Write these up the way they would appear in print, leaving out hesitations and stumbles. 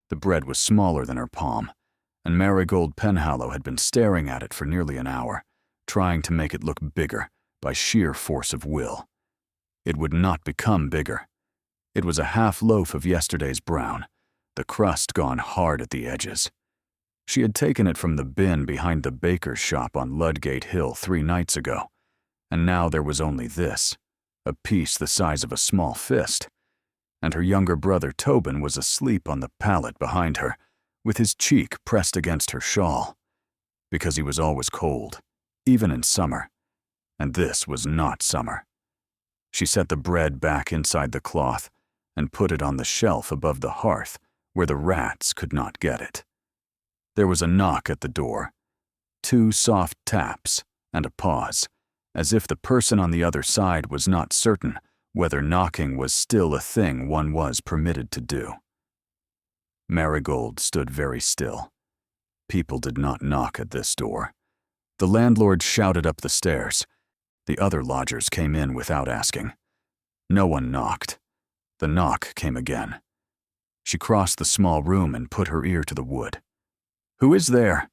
The bread was smaller than her palm, and Marigold Penhallow had been staring at it for nearly an hour, trying to make it look bigger by sheer force of will. It would not become bigger. It was a half loaf of yesterday's brown, the crust gone hard at the edges. She had taken it from the bin behind the baker's shop on Ludgate Hill 3 nights ago, and now there was only this, a piece the size of a small fist, and her younger brother Tobin was asleep on the pallet behind her, with his cheek pressed against her shawl, because he was always cold, even in summer, and this was not summer. She set the bread back inside the cloth and put it on the shelf above the hearth where the rats could not get it. There was a knock at the door, 2 soft taps, and a pause, as if the person on the other side was not certain whether knocking was still a thing one was permitted to do. Marigold stood very still. People did not knock at this door. The landlord shouted up the stairs. The other lodgers came in without asking. No one knocked. The knock came again. She crossed the small room and put her ear to the wood. "Who is there?"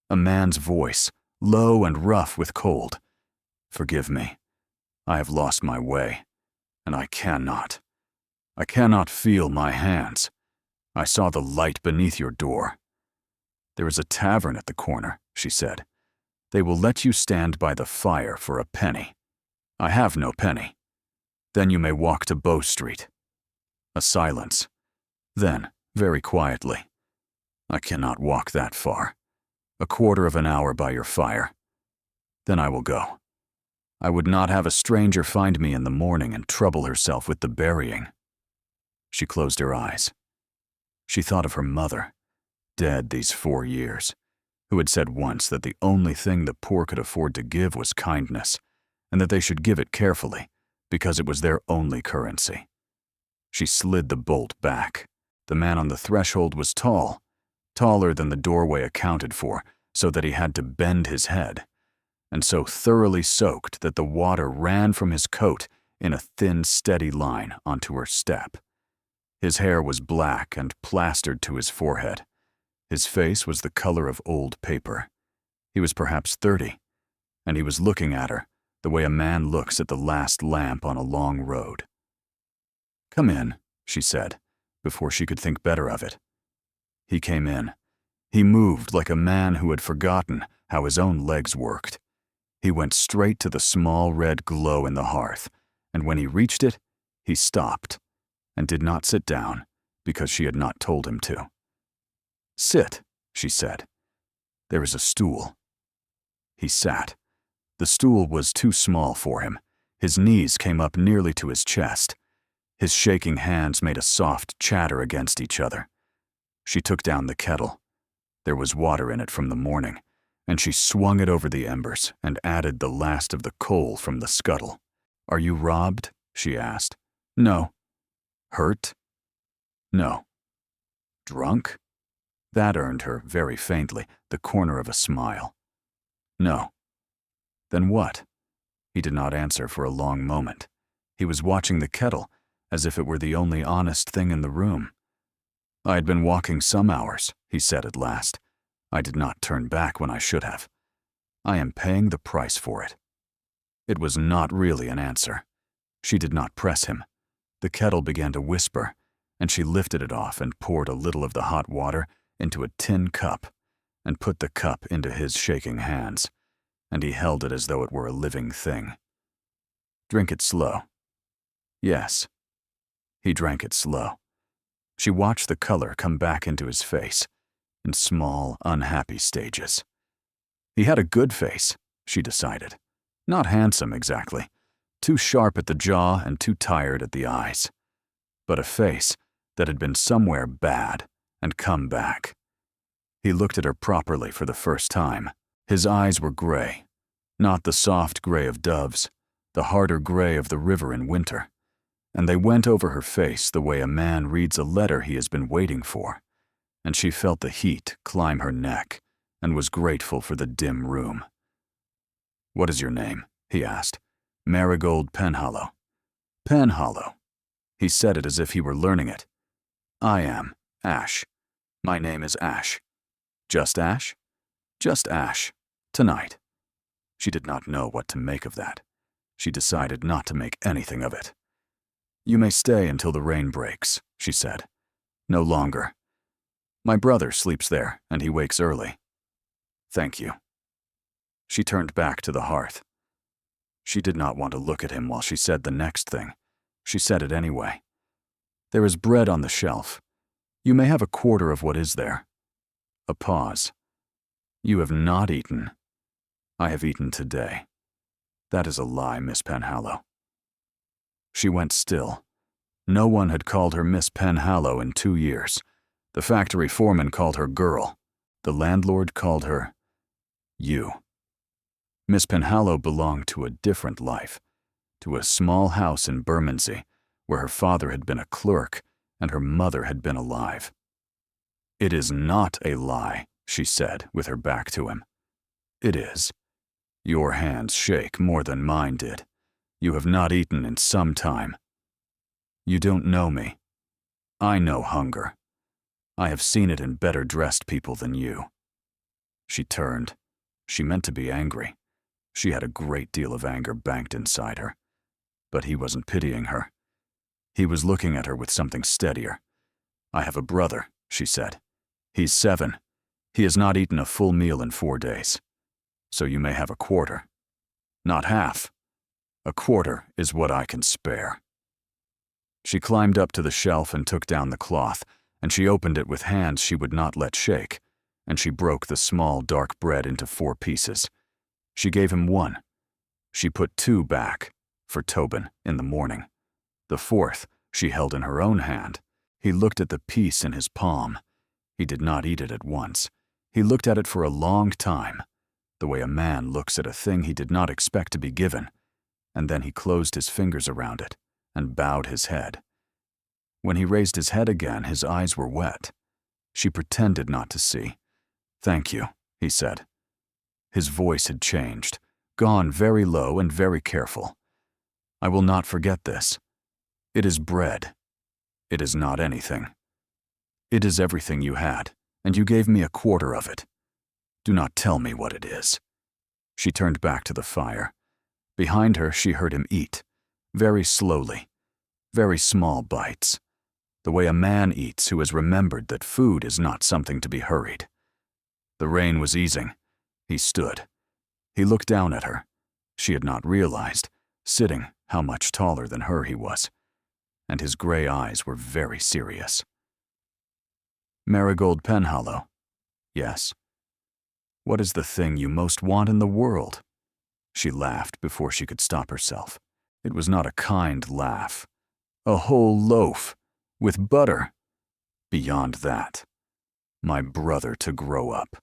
A man's voice, low and rough with cold. "Forgive me. I have lost my way, and I cannot feel my hands. I saw the light beneath your door." "There is a tavern at the corner," she said. "They will let you stand by the fire for a penny." "I have no penny." "Then you may walk to Bow Street." A silence. Then, very quietly, "I cannot walk that far. A quarter of an hour by your fire. Then I will go. I would not have a stranger find me in the morning and trouble herself with the burying." She closed her eyes. She thought of her mother, dead these 4 years, who had said once that the only thing the poor could afford to give was kindness, and that they should give it carefully, because it was their only currency. She slid the bolt back. The man on the threshold was tall, taller than the doorway accounted for, so that he had to bend his head, and so thoroughly soaked that the water ran from his coat in a thin, steady line onto her step. His hair was black and plastered to his forehead. His face was the color of old paper. He was perhaps 30, and he was looking at her the way a man looks at the last lamp on a long road. "Come in," she said, before she could think better of it. He came in. He moved like a man who had forgotten how his own legs worked. He went straight to the small red glow in the hearth, and when he reached it, he stopped, and did not sit down, because she had not told him to. "Sit," she said. "There is a stool." He sat. The stool was too small for him. His knees came up nearly to his chest. His shaking hands made a soft chatter against each other. She took down the kettle. There was water in it from the morning, and she swung it over the embers and added the last of the coal from the scuttle. "Are you robbed?" she asked. "No." "Hurt?" "No." "Drunk?" That earned her, very faintly, the corner of a smile. "No." "Then what?" He did not answer for a long moment. He was watching the kettle, as if it were the only honest thing in the room. "I had been walking some hours," he said at last. "I did not turn back when I should have. I am paying the price for it." It was not really an answer. She did not press him. The kettle began to whisper, and she lifted it off and poured a little of the hot water into a tin cup, and put the cup into his shaking hands, and he held it as though it were a living thing. "Drink it slow." "Yes." He drank it slow. She watched the color come back into his face, in small, unhappy stages. He had a good face, she decided. Not handsome, exactly. Too sharp at the jaw and too tired at the eyes. But a face that had been somewhere bad and come back. He looked at her properly for the first time. His eyes were gray, not the soft gray of doves, the harder gray of the river in winter, and they went over her face the way a man reads a letter he has been waiting for, and she felt the heat climb her neck and was grateful for the dim room. "What is your name?" he asked. "Marigold Penhallow." "Penhallow." He said it as if he were learning it. "I am Ash." My name is Ash. Just Ash? Just Ash. Tonight. She did not know what to make of that. She decided not to make anything of it. You may stay until the rain breaks, she said. No longer. My brother sleeps there, and he wakes early. Thank you. She turned back to the hearth. She did not want to look at him while she said the next thing. She said it anyway. There is bread on the shelf. You may have a quarter of what is there. A pause. You have not eaten. I have eaten today. That is a lie, Miss Penhallow. She went still. No one had called her Miss Penhallow in 2 years. The factory foreman called her girl. The landlord called her you. Miss Penhallow belonged to a different life, to a small house in Bermondsey, where her father had been a clerk and her mother had been alive. It is not a lie, she said, with her back to him. It is. Your hands shake more than mine did. You have not eaten in some time. You don't know me. I know hunger. I have seen it in better-dressed people than you. She turned. She meant to be angry. She had a great deal of anger banked inside her. But he wasn't pitying her. He was looking at her with something steadier. I have a brother, she said. He's 7. He has not eaten a full meal in 4 days. So you may have a quarter. Not half. A quarter is what I can spare. She climbed up to the shelf and took down the cloth, and she opened it with hands she would not let shake, and she broke the small, dark bread into 4 pieces. She gave him 1. She put 2 back, for Tobin, in the morning. The 4th she held in her own hand. He looked at the piece in his palm. He did not eat it at once. He looked at it for a long time, the way a man looks at a thing he did not expect to be given, and then he closed his fingers around it and bowed his head. When he raised his head again, his eyes were wet. She pretended not to see. Thank you, he said. His voice had changed, gone very low and very careful. I will not forget this. It is bread. It is not anything. It is everything you had, and you gave me a quarter of it. Do not tell me what it is. She turned back to the fire. Behind her, she heard him eat, very slowly, very small bites, the way a man eats who has remembered that food is not something to be hurried. The rain was easing. He stood. He looked down at her. She had not realized, sitting, how much taller than her he was, and his gray eyes were very serious. Marigold Penhallow. Yes. What is the thing you most want in the world? She laughed before she could stop herself. It was not a kind laugh. A whole loaf, with butter. Beyond that, my brother to grow up.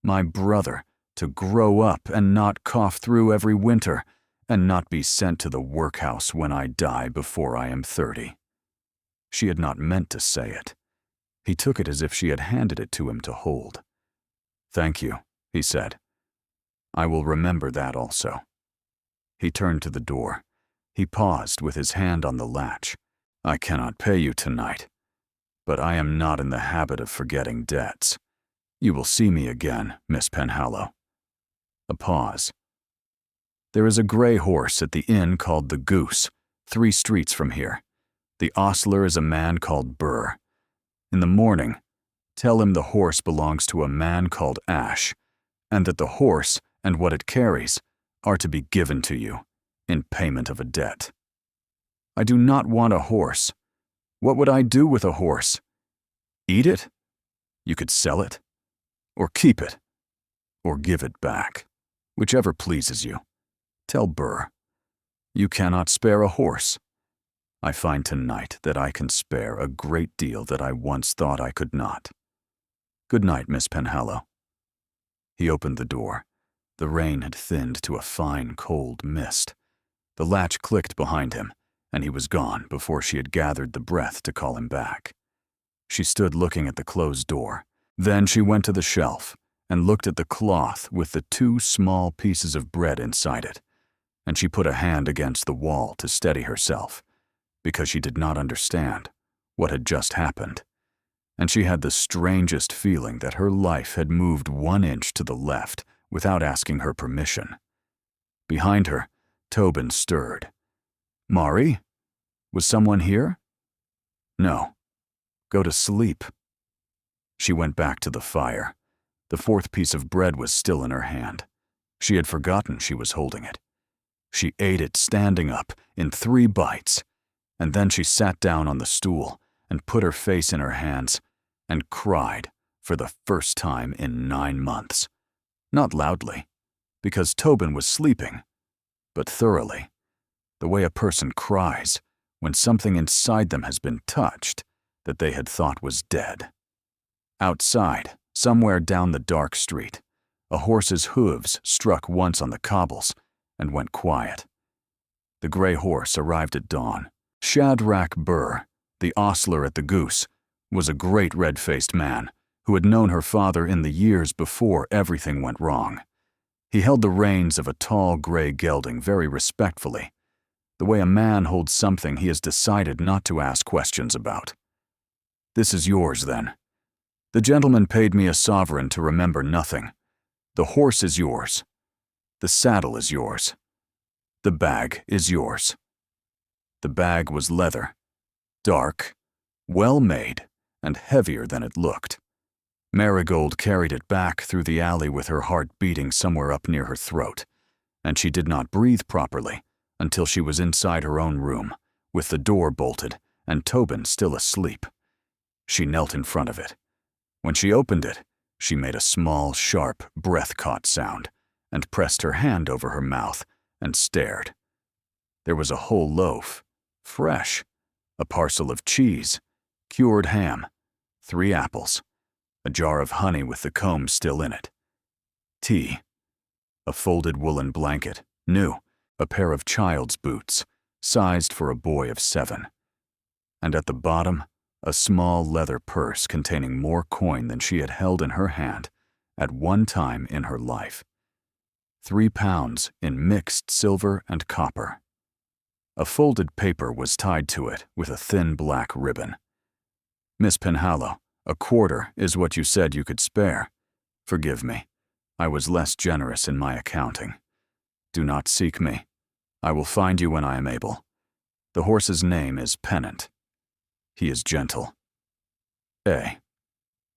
My brother to grow up and not cough through every winter, and not be sent to the workhouse when I die before I am 30. She had not meant to say it. He took it as if she had handed it to him to hold. Thank you, he said. I will remember that also. He turned to the door. He paused with his hand on the latch. I cannot pay you tonight, but I am not in the habit of forgetting debts. You will see me again, Miss Penhallow. A pause. There is a gray horse at the inn called the Goose, 3 streets from here. The ostler is a man called Burr. In the morning, tell him the horse belongs to a man called Ash, and that the horse and what it carries are to be given to you in payment of a debt. I do not want a horse. What would I do with a horse? Eat it? You could sell it, or keep it, or give it back, whichever pleases you. Tell Burr, you cannot spare a horse. I find tonight that I can spare a great deal that I once thought I could not. Good night, Miss Penhallow. He opened the door. The rain had thinned to a fine, cold mist. The latch clicked behind him, and he was gone before she had gathered the breath to call him back. She stood looking at the closed door. Then she went to the shelf and looked at the cloth with the 2 small pieces of bread inside it, and she put a hand against the wall to steady herself, because she did not understand what had just happened. and she had the strangest feeling that her life had moved 1 inch to the left without asking her permission. Behind her, Tobin stirred. "Mari? Was someone here?" "No. Go to sleep." She went back to the fire. The 4th piece of bread was still in her hand. She had forgotten she was holding it. She ate it standing up in 3 bites, and then she sat down on the stool and put her face in her hands and cried for the first time in 9 months. Not loudly, because Tobin was sleeping, but thoroughly, the way a person cries when something inside them has been touched that they had thought was dead. Outside, somewhere down the dark street, a horse's hooves struck once on the cobbles and went quiet. The gray horse arrived at dawn. Shadrach Burr, the ostler at the Goose, was a great red-faced man who had known her father in the years before everything went wrong. He held the reins of a tall gray gelding very respectfully, the way a man holds something he has decided not to ask questions about. "This is yours, then. The gentleman paid me a sovereign to remember nothing. The horse is yours. The saddle is yours. The bag is yours." The bag was leather, dark, well made, and heavier than it looked. Marigold carried it back through the alley with her heart beating somewhere up near her throat, and she did not breathe properly until she was inside her own room, with the door bolted and Tobin still asleep. She knelt in front of it. When she opened it, she made a small, sharp, breath-caught sound and pressed her hand over her mouth and stared. There was a whole loaf, fresh, a parcel of cheese, cured ham, 3 apples, a jar of honey with the comb still in it, tea, a folded woolen blanket, new, a pair of child's boots, sized for a boy of 7, and at the bottom, a small leather purse containing more coin than she had held in her hand at one time in her life. 3 pounds in mixed silver and copper. A folded paper was tied to it with a thin black ribbon. "Miss Penhallow, a quarter is what you said you could spare. Forgive me. I was less generous in my accounting. Do not seek me. I will find you when I am able. The horse's name is Pennant. He is gentle. A."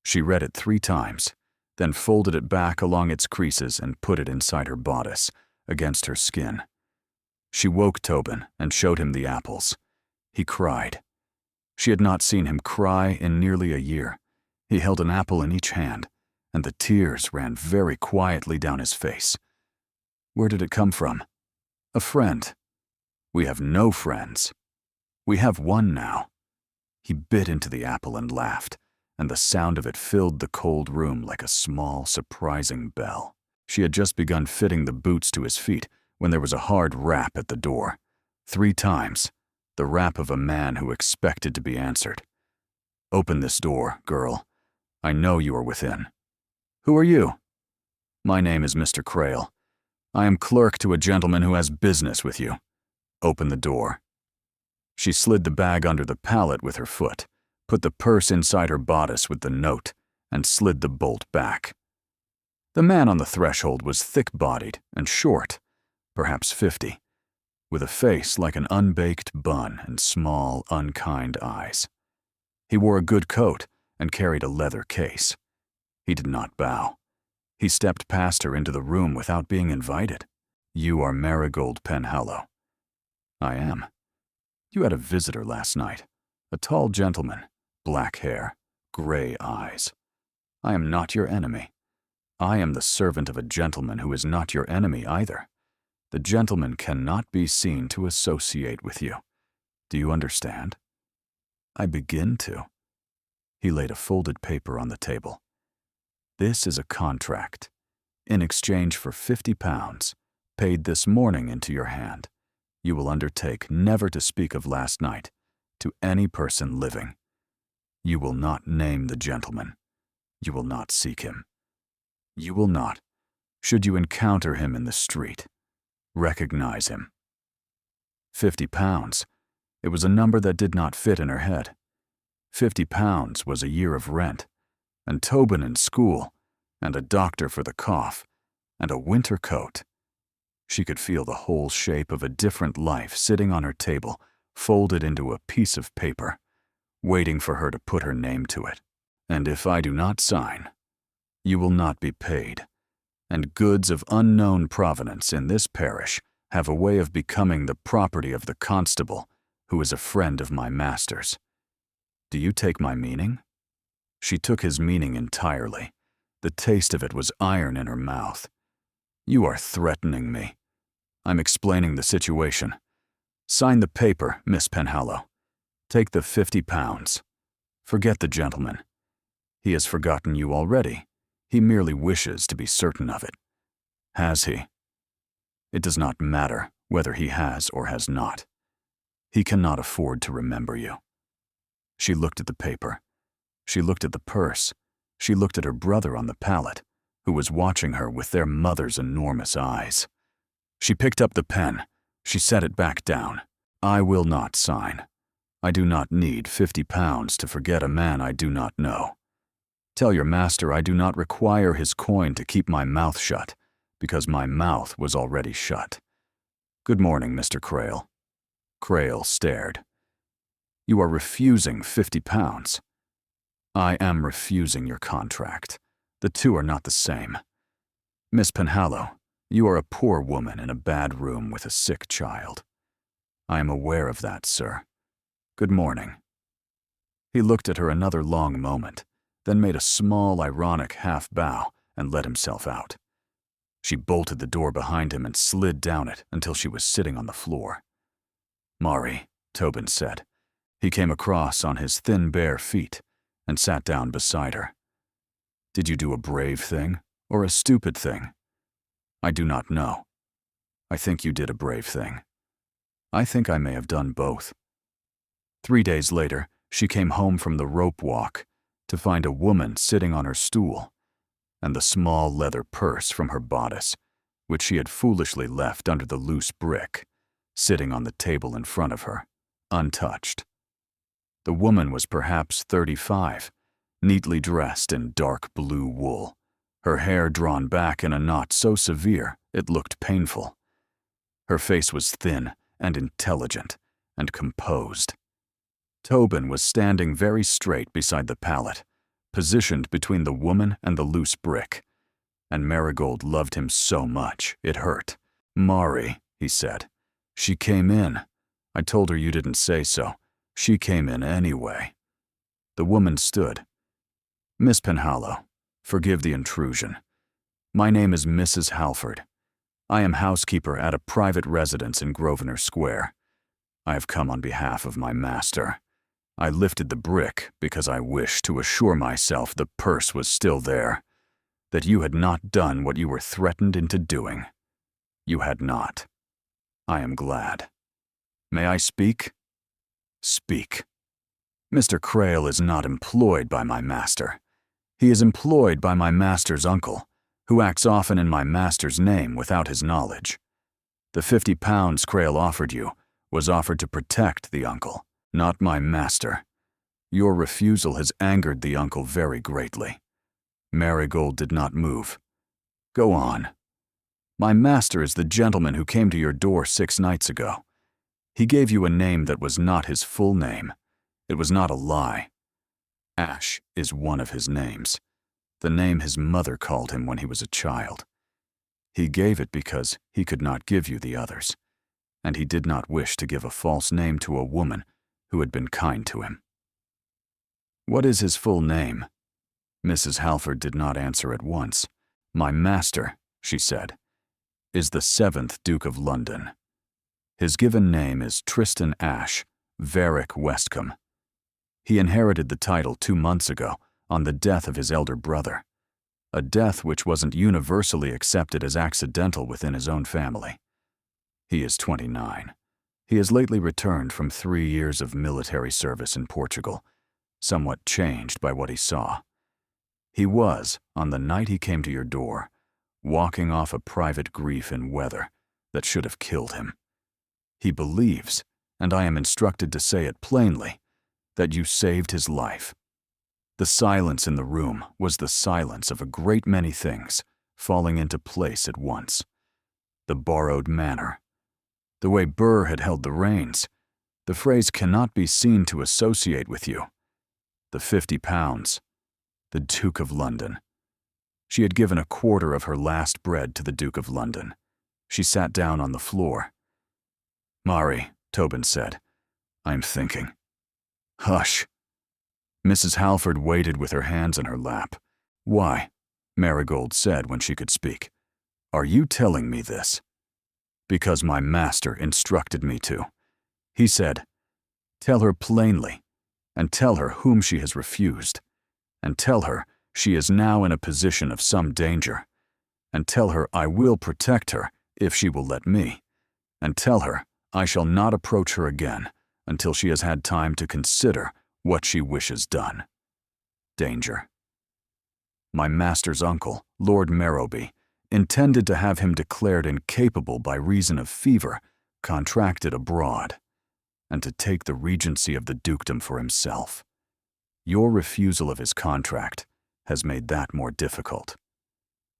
She read it 3 times, then folded it back along its creases and put it inside her bodice, against her skin. She woke Tobin and showed him the apples. He cried. She had not seen him cry in nearly a year. He held an apple in each hand, and the tears ran very quietly down his face. "Where did it come from?" "A friend." "We have no friends." "We have one now." He bit into the apple and laughed, and the sound of it filled the cold room like a small, surprising bell. She had just begun fitting the boots to his feet when there was a hard rap at the door. 3 times, the rap of a man who expected to be answered. "Open this door, girl. I know you are within." "Who are you?" "My name is Mr. Crail. I am clerk to a gentleman who has business with you. Open the door." She slid the bag under the pallet with her foot, put the purse inside her bodice with the note, and slid the bolt back. The man on the threshold was thick-bodied and short, perhaps 50, with a face like an unbaked bun and small, unkind eyes. He wore a good coat and carried a leather case. He did not bow. He stepped past her into the room without being invited. "You are Marigold Penhallow." "I am." "You had a visitor last night, a tall gentleman, black hair, gray eyes. I am not your enemy. I am the servant of a gentleman who is not your enemy either. The gentleman cannot be seen to associate with you. Do you understand?" "I begin to." He laid a folded paper on the table. "This is a contract, in exchange for 50 pounds, paid this morning into your hand. You will undertake never to speak of last night to any person living. You will not name the gentleman. You will not seek him. You will not, should you encounter him in the street, recognize him." 50 pounds. It was a number that did not fit in her head. £50 was a year of rent, and Tobin in school, and a doctor for the cough, and a winter coat. She could feel the whole shape of a different life sitting on her table, folded into a piece of paper, waiting for her to put her name to it. And if I do not sign, you will not be paid, and goods of unknown provenance in this parish have a way of becoming the property of the constable, who is a friend of my master's. Do you take my meaning?" She took his meaning entirely. The taste of it was iron in her mouth. "You are threatening me. I'm explaining the situation. Sign the paper, Miss Penhallow. Take the £50. Forget the gentleman. He has forgotten you already. He merely wishes to be certain of it. Has he? It does not matter whether he has or has not. He cannot afford to remember you." She looked at the paper. She looked at the purse. She looked at her brother on the pallet, who was watching her with their mother's enormous eyes. She picked up the pen. She set it back down. "I will not sign. I do not need £50 to forget a man I do not know. Tell your master I do not require his coin to keep my mouth shut, because my mouth was already shut. Good morning, Mr. Crail." Crail stared. "You are refusing £50. "I am refusing your contract. The two are not the same. Miss Penhallow, you are a poor woman in a bad room with a sick child. I am aware of that, sir. Good morning." He looked at her another long moment, then made a small, ironic half-bow and let himself out. She bolted the door behind him and slid down it until she was sitting on the floor. "Mari," Tobin said. He came across on his thin, bare feet and sat down beside her. "Did you do a brave thing or a stupid thing?" "I do not know. I think you did a brave thing. I think I may have done both." 3 days later, she came home from the rope walk to find a woman sitting on her stool, and the small leather purse from her bodice, which she had foolishly left under the loose brick, sitting on the table in front of her, untouched. The woman was perhaps 35, neatly dressed in dark blue wool, her hair drawn back in a knot so severe it looked painful. Her face was thin and intelligent and composed. Tobin was standing very straight beside the pallet, positioned between the woman and the loose brick, and Marigold loved him so much it hurt. "Mari," he said. "She came in. I told her you didn't say so. She came in anyway." The woman stood. "Miss Penhallow, forgive the intrusion. My name is Mrs. Halford. I am housekeeper at a private residence in Grosvenor Square. I have come on behalf of my master. I lifted the brick because I wished to assure myself the purse was still there, that you had not done what you were threatened into doing. You had not. I am glad. May I speak?" "Speak." "Mr. Crail is not employed by my master. He is employed by my master's uncle, who acts often in my master's name without his knowledge. The £50 Crail offered you was offered to protect the uncle, not my master. Your refusal has angered the uncle very greatly." Marigold did not move. "Go on." "My master is the gentleman who came to your door 6 nights ago. He gave you a name that was not his full name. It was not a lie. Ash is one of his names, the name his mother called him when he was a child. He gave it because he could not give you the others, and he did not wish to give a false name to a woman who had been kind to him." "What is his full name?" Mrs. Halford did not answer at once. "My master," she said, "is the 7th Duke of London. His given name is Tristan Ash, Varick Westcombe. He inherited the title 2 months ago on the death of his elder brother, a death which wasn't universally accepted as accidental within his own family. He is 29. He has lately returned from 3 years of military service in Portugal, somewhat changed by what he saw. He was, on the night he came to your door, walking off a private grief in weather that should have killed him. He believes, and I am instructed to say it plainly, that you saved his life. The silence in the room was the silence of a great many things falling into place at once. The borrowed manner, the way Burr had held the reins, the phrase cannot be seen to associate with you. The 50 pounds, the Duke of London. She had given a quarter of her last bread to the Duke of London. She sat down on the floor. "Mari," Tobin said, "I am thinking." "Hush." Mrs. Halford waited with her hands in her lap. "Why?" Marigold said when she could speak. "Are you telling me this?" "Because my master instructed me to." He said, "Tell her plainly, and tell her whom she has refused, and tell her she is now in a position of some danger, and tell her I will protect her if she will let me, and tell her I shall not approach her again until she has had time to consider what she wishes done." Danger. My master's uncle, Lord Marrowby, intended to have him declared incapable by reason of fever contracted abroad, and to take the regency of the dukedom for himself. Your refusal of his contract has made that more difficult.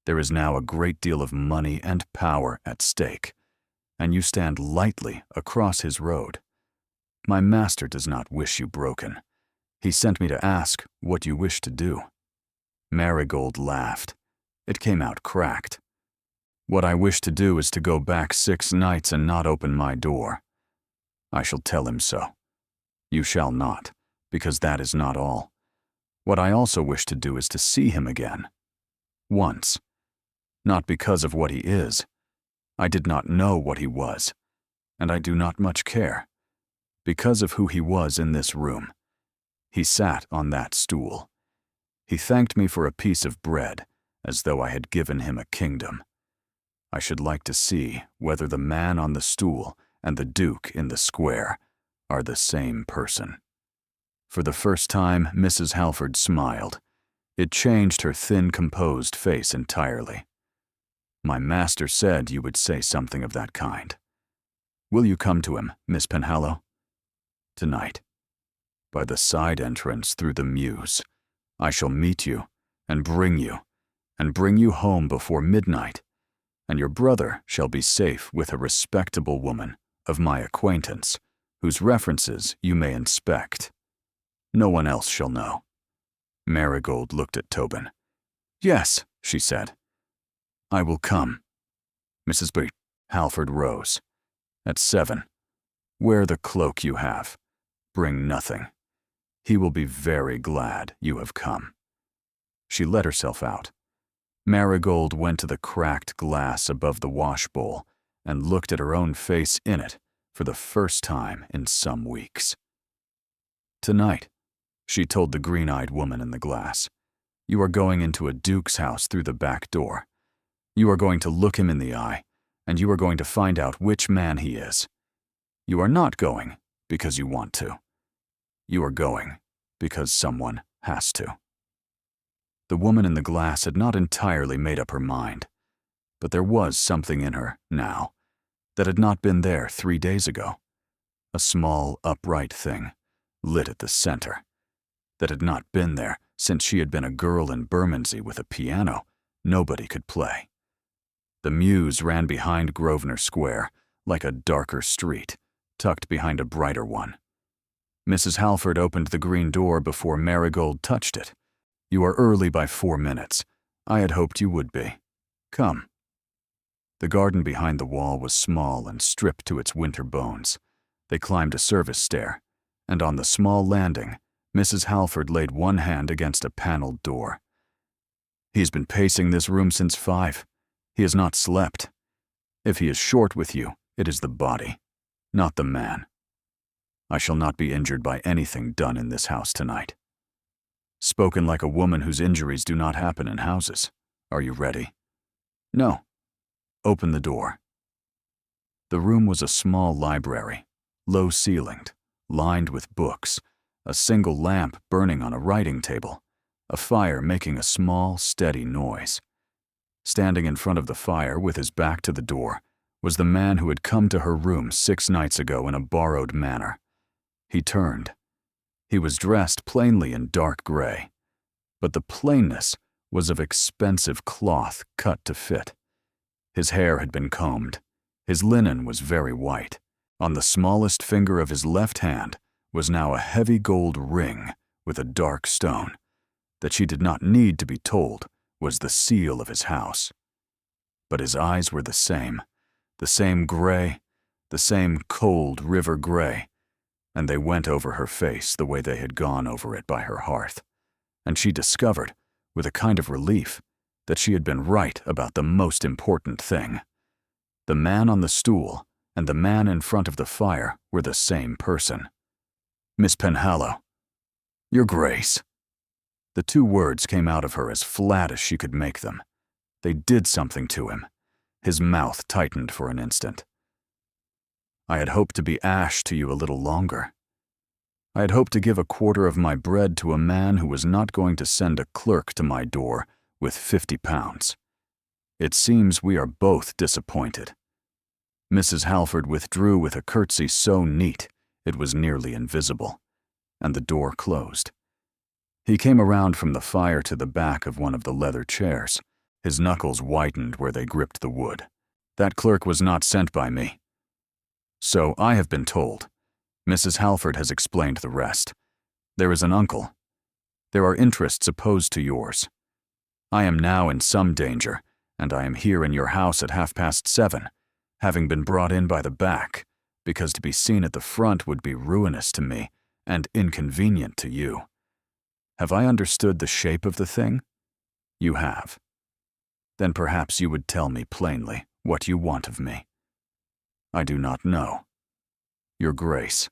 There is now a great deal of money and power at stake, and you stand lightly across his road. My master does not wish you broken. He sent me to ask what you wish to do. Marigold laughed. It came out cracked. "What I wish to do is to go back 6 nights and not open my door. I shall tell him so. You shall not, because that is not all. What I also wish to do is to see him again. Once. Not because of what he is. I did not know what he was, and I do not much care. Because of who he was in this room. He sat on that stool. He thanked me for a piece of bread, as though I had given him a kingdom. I should like to see whether the man on the stool and the Duke in the square are the same person." For the first time, Mrs. Halford smiled. It changed her thin, composed face entirely. "My master said you would say something of that kind. Will you come to him, Miss Penhallow?" "Tonight. By the side entrance through the mews. I shall meet you, and bring you home before midnight, and your brother shall be safe with a respectable woman of my acquaintance, whose references you may inspect. No one else shall know." Marigold looked at Tobin. "Yes," she said. "I will come." Mrs. B. Halford rose. "At 7. Wear the cloak you have. Bring nothing. He will be very glad you have come." She let herself out. Marigold went to the cracked glass above the washbowl and looked at her own face in it for the first time in some weeks. "Tonight," she told the green-eyed woman in the glass, "you are going into a duke's house through the back door. You are going to look him in the eye, and you are going to find out which man he is. You are not going because you want to. You are going because someone has to." The woman in the glass had not entirely made up her mind, but there was something in her, now, that had not been there 3 days ago. A small, upright thing, lit at the center, that had not been there since she had been a girl in Bermondsey with a piano nobody could play. The mews ran behind Grosvenor Square, like a darker street, tucked behind a brighter one. Mrs. Halford opened the green door before Marigold touched it. "You are early by 4 minutes. I had hoped you would be. Come." The garden behind the wall was small and stripped to its winter bones. They climbed a service stair, and on the small landing, Mrs. Halford laid one hand against a paneled door. "He has been pacing this room since 5. He has not slept. If he is short with you, it is the body, not the man. I shall not be injured by anything done in this house tonight." Spoken like a woman whose injuries do not happen in houses. Are you ready? "No." "Open the door." The room was a small library, low-ceilinged, lined with books, a single lamp burning on a writing table, a fire making a small, steady noise. Standing in front of the fire with his back to the door was the man who had come to her room 6 nights ago in a borrowed manner. He turned. He was dressed plainly in dark gray, but the plainness was of expensive cloth cut to fit. His hair had been combed. His linen was very white. On the smallest finger of his left hand was now a heavy gold ring with a dark stone that she did not need to be told was the seal of his house. But his eyes were the same gray, the same cold river gray, and they went over her face the way they had gone over it by her hearth, and she discovered, with a kind of relief, that she had been right about the most important thing. The man on the stool and the man in front of the fire were the same person. "Miss Penhallow." "Your Grace." The two words came out of her as flat as she could make them. They did something to him. His mouth tightened for an instant. "I had hoped to be ash to you a little longer. I had hoped to give a quarter of my bread to a man who was not going to send a clerk to my door with £50. It seems we are both disappointed." Mrs. Halford withdrew with a curtsy so neat it was nearly invisible, and the door closed. He came around from the fire to the back of one of the leather chairs. His knuckles whitened where they gripped the wood. "That clerk was not sent by me." "So I have been told. Mrs. Halford has explained the rest. There is an uncle. There are interests opposed to yours. I am now in some danger, and I am here in your house at 7:30, having been brought in by the back, because to be seen at the front would be ruinous to me and inconvenient to you. Have I understood the shape of the thing? You have. Then perhaps you would tell me plainly what you want of me." "I do not know." "Your Grace,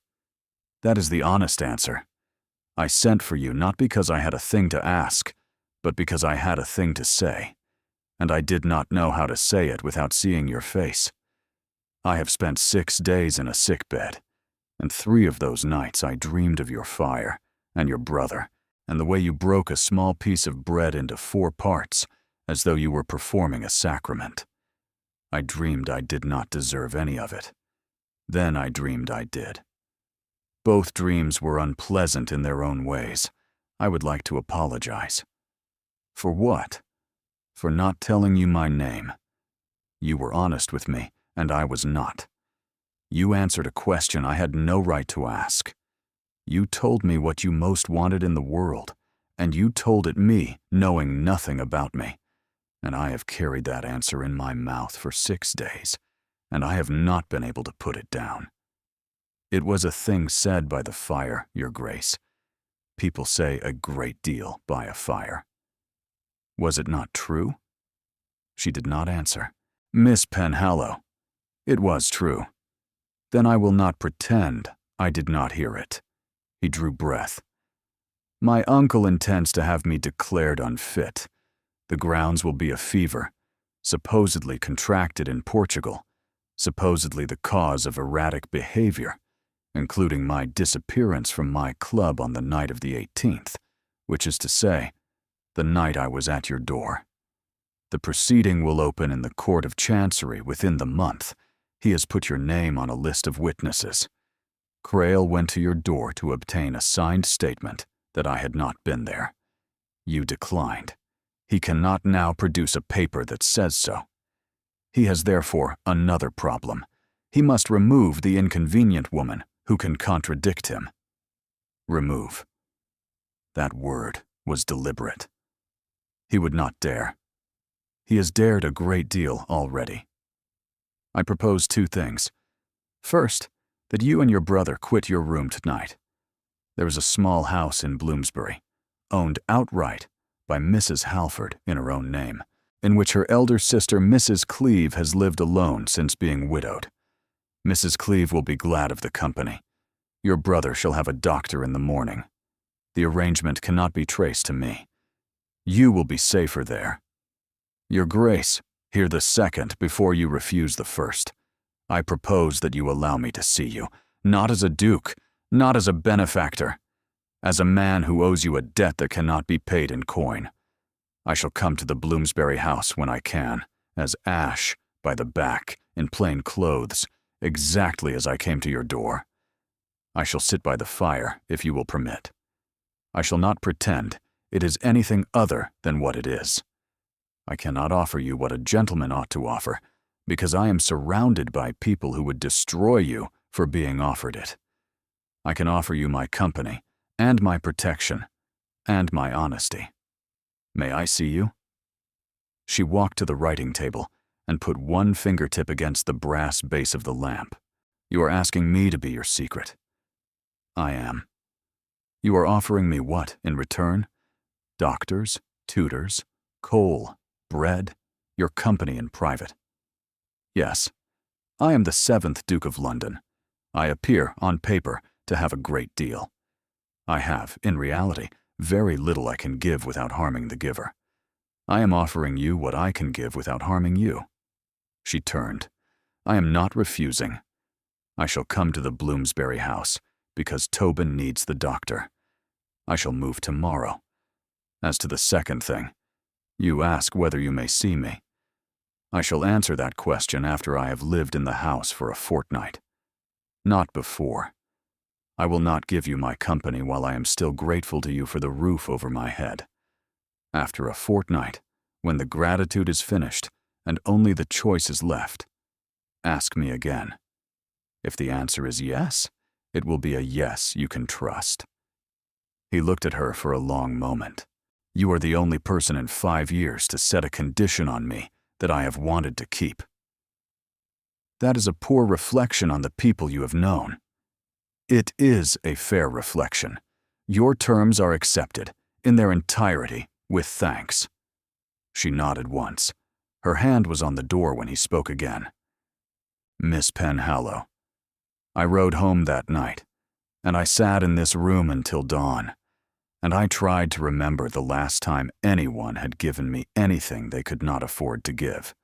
that is the honest answer. I sent for you not because I had a thing to ask, but because I had a thing to say, and I did not know how to say it without seeing your face. I have spent 6 days in a sick bed, and 3 of those nights I dreamed of your fire and your brother, and the way you broke a small piece of bread into 4 parts, as though you were performing a sacrament. I dreamed I did not deserve any of it. Then I dreamed I did. Both dreams were unpleasant in their own ways. I would like to apologize." "For what?" "For not telling you my name. You were honest with me, and I was not. You answered a question I had no right to ask. You told me what you most wanted in the world, and you told it me, knowing nothing about me. And I have carried that answer in my mouth for 6 days, and I have not been able to put it down. It was a thing said by the fire, Your Grace. People say a great deal by a fire. Was it not true?" She did not answer. "Miss Penhallow, it was true. Then I will not pretend I did not hear it." He drew breath. "My uncle intends to have me declared unfit. The grounds will be a fever, supposedly contracted in Portugal, supposedly the cause of erratic behavior, including my disappearance from my club on the night of the 18th, which is to say, the night I was at your door. The proceeding will open in the Court of Chancery within the month. He has put your name on a list of witnesses. Crail went to your door to obtain a signed statement that I had not been there. You declined. He cannot now produce a paper that says so. He has therefore another problem. He must remove the inconvenient woman who can contradict him." Remove. That word was deliberate. He would not dare. He has dared a great deal already. "I propose 2 things. First, that you and your brother quit your room tonight. There is a small house in Bloomsbury, owned outright by Mrs. Halford in her own name, in which her elder sister Mrs. Cleeve has lived alone since being widowed. Mrs. Cleeve will be glad of the company. Your brother shall have a doctor in the morning. The arrangement cannot be traced to me. You will be safer there. Your Grace, hear the second before you refuse the first. I propose that you allow me to see you, not as a duke, not as a benefactor, as a man who owes you a debt that cannot be paid in coin. I shall come to the Bloomsbury house when I can, as Ash, by the back, in plain clothes, exactly as I came to your door. I shall sit by the fire, if you will permit. I shall not pretend it is anything other than what it is. I cannot offer you what a gentleman ought to offer, because I am surrounded by people who would destroy you for being offered it. I can offer you my company, and my protection, and my honesty. May I see you?" She walked to the writing table and put one fingertip against the brass base of the lamp. "You are asking me to be your secret." "I am." "You are offering me what in return? Doctors, tutors, coal, bread, your company in private." "Yes. I am the 7th Duke of London. I appear, on paper, to have a great deal. I have, in reality, very little I can give without harming the giver. I am offering you what I can give without harming you." She turned. "I am not refusing. I shall come to the Bloomsbury house, because Tobin needs the doctor. I shall move tomorrow. As to the second thing, you ask whether you may see me. I shall answer that question after I have lived in the house for a fortnight. Not before. I will not give you my company while I am still grateful to you for the roof over my head. After a fortnight, when the gratitude is finished and only the choice is left, ask me again. If the answer is yes, it will be a yes you can trust." He looked at her for a long moment. "You are the only person in 5 years to set a condition on me that I have wanted to keep. That is a poor reflection on the people you have known." "It is a fair reflection. Your terms are accepted, in their entirety, with thanks." She nodded once. Her hand was on the door when he spoke again. "Miss Penhallow, I rode home that night, and I sat in this room until dawn, and I tried to remember the last time anyone had given me anything they could not afford to give.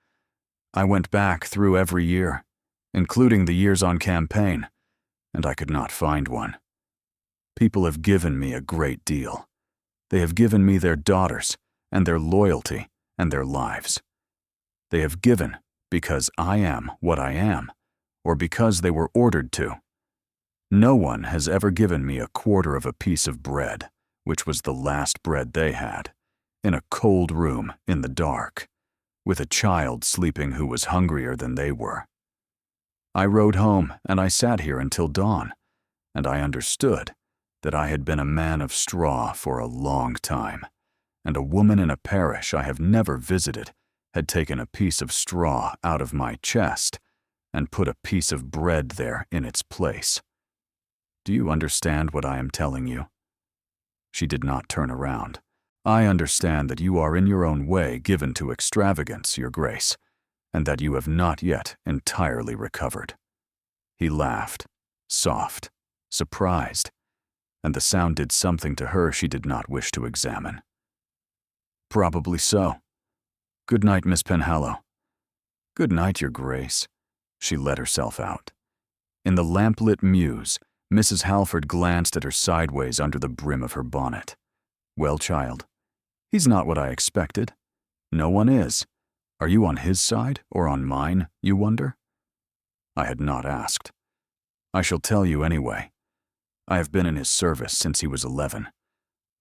I went back through every year, including the years on campaign, and I could not find one. People have given me a great deal. They have given me their daughters, and their loyalty, and their lives. They have given because I am what I am, or because they were ordered to. No one has ever given me a quarter of a piece of bread, which was the last bread they had, in a cold room in the dark, with a child sleeping who was hungrier than they were. I rode home and I sat here until dawn, and I understood that I had been a man of straw for a long time, and a woman in a parish I have never visited had taken a piece of straw out of my chest and put a piece of bread there in its place. Do you understand what I am telling you?" She did not turn around. "I understand that you are in your own way given to extravagance, Your Grace, and that you have not yet entirely recovered." He laughed, soft, surprised, and the sound did something to her she did not wish to examine. "Probably so. Good night, Miss Penhallow." "Good night, Your Grace." She let herself out. In the lamplit mews, Mrs. Halford glanced at her sideways under the brim of her bonnet. "Well, child, he's not what I expected. No one is. Are you on his side or on mine, you wonder?" I had not asked. "I shall tell you anyway. I have been in his service since he was 11.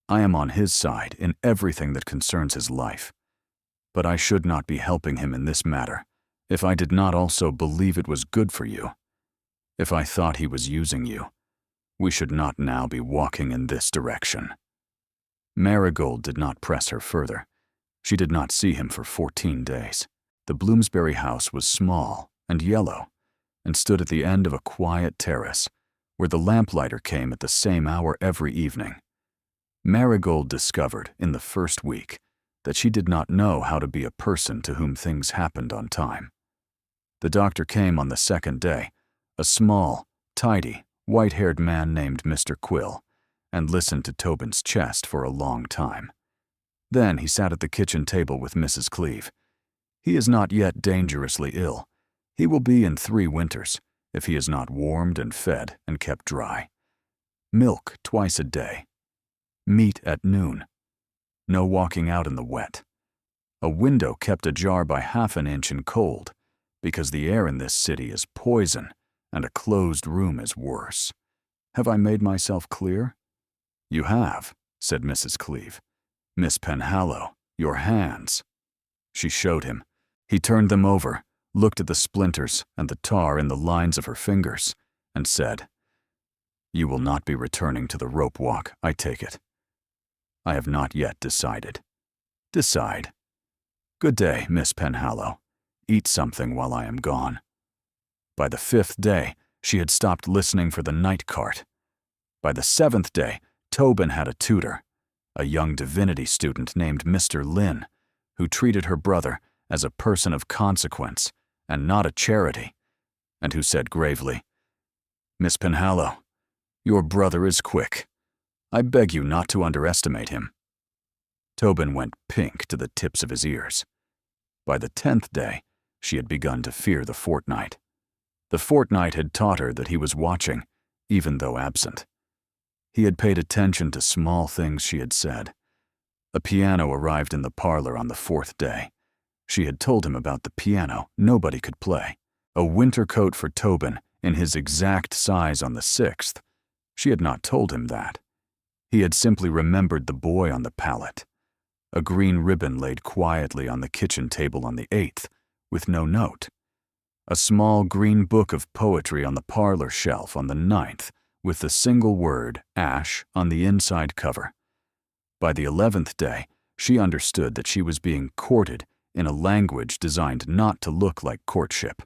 I am on his side in everything that concerns his life. But I should not be helping him in this matter if I did not also believe it was good for you. If I thought he was using you, we should not now be walking in this direction." Marigold did not press her further. She did not see him for 14 days. The Bloomsbury house was small and yellow, and stood at the end of a quiet terrace, where the lamplighter came at the same hour every evening. Marigold discovered, in the first week, that she did not know how to be a person to whom things happened on time. The doctor came on the second day, a small, tidy, white-haired man named Mr. Quill, and listened to Tobin's chest for a long time. Then he sat at the kitchen table with Mrs. Cleeve. "He is not yet dangerously ill. He will be in 3 winters, if he is not warmed and fed and kept dry. Milk twice a day. Meat at noon. No walking out in the wet. A window kept ajar by half an inch in cold, because the air in this city is poison and a closed room is worse. Have I made myself clear?" "You have," said Mrs. Cleeve. "Miss Penhallow, your hands." She showed him. He turned them over, looked at the splinters and the tar in the lines of her fingers, and said, "You will not be returning to the rope walk, I take it." "I have not yet decided." "Decide." "Good day, Miss Penhallow. Eat something while I am gone." By the 5th day, she had stopped listening for the night cart. By the 7th day, Tobin had a tutor, a young divinity student named Mr. Lynn, who treated her brother as a person of consequence and not a charity, and who said gravely, "Miss Penhallow, your brother is quick. I beg you not to underestimate him." Tobin went pink to the tips of his ears. By the 10th day, she had begun to fear the fortnight. The fortnight had taught her that he was watching, even though absent. He had paid attention to small things she had said. A piano arrived in the parlor on the 4th day. She had told him about the piano nobody could play. A winter coat for Tobin in his exact size on the 6th. She had not told him that. He had simply remembered the boy on the pallet. A green ribbon laid quietly on the kitchen table on the 8th, with no note. A small green book of poetry on the parlor shelf on the 9th, with the single word, Ash, on the inside cover. By the 11th day, she understood that she was being courted in a language designed not to look like courtship.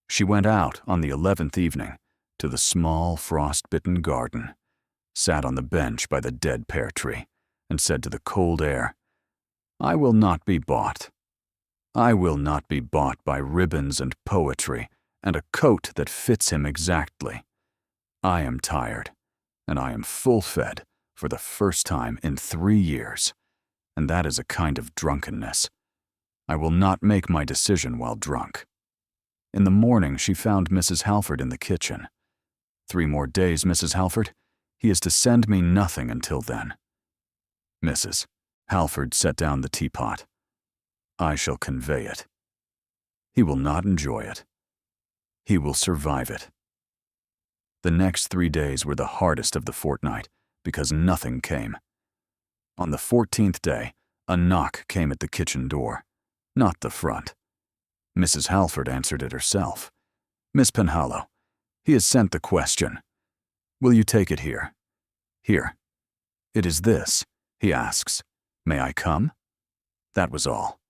She went out on the 11th evening to the small, frost-bitten garden, sat on the bench by the dead pear tree, and said to the cold air, "I will not be bought. I will not be bought by ribbons and poetry and a coat that fits him exactly. I am tired, and I am full-fed for the first time in 3 years, and that is a kind of drunkenness. I will not make my decision while drunk." In the morning, she found Mrs. Halford in the kitchen. "3 more days, Mrs. Halford. He is to send me nothing until then." Mrs. Halford set down the teapot. "I shall convey it. He will not enjoy it. He will survive it." The next 3 days were the hardest of the fortnight, because nothing came. On the 14th day, a knock came at the kitchen door, not the front. Mrs. Halford answered it herself. "Miss Penhallow, he has sent the question. Will you take it here? Here. It is this, he asks. May I come?" That was all.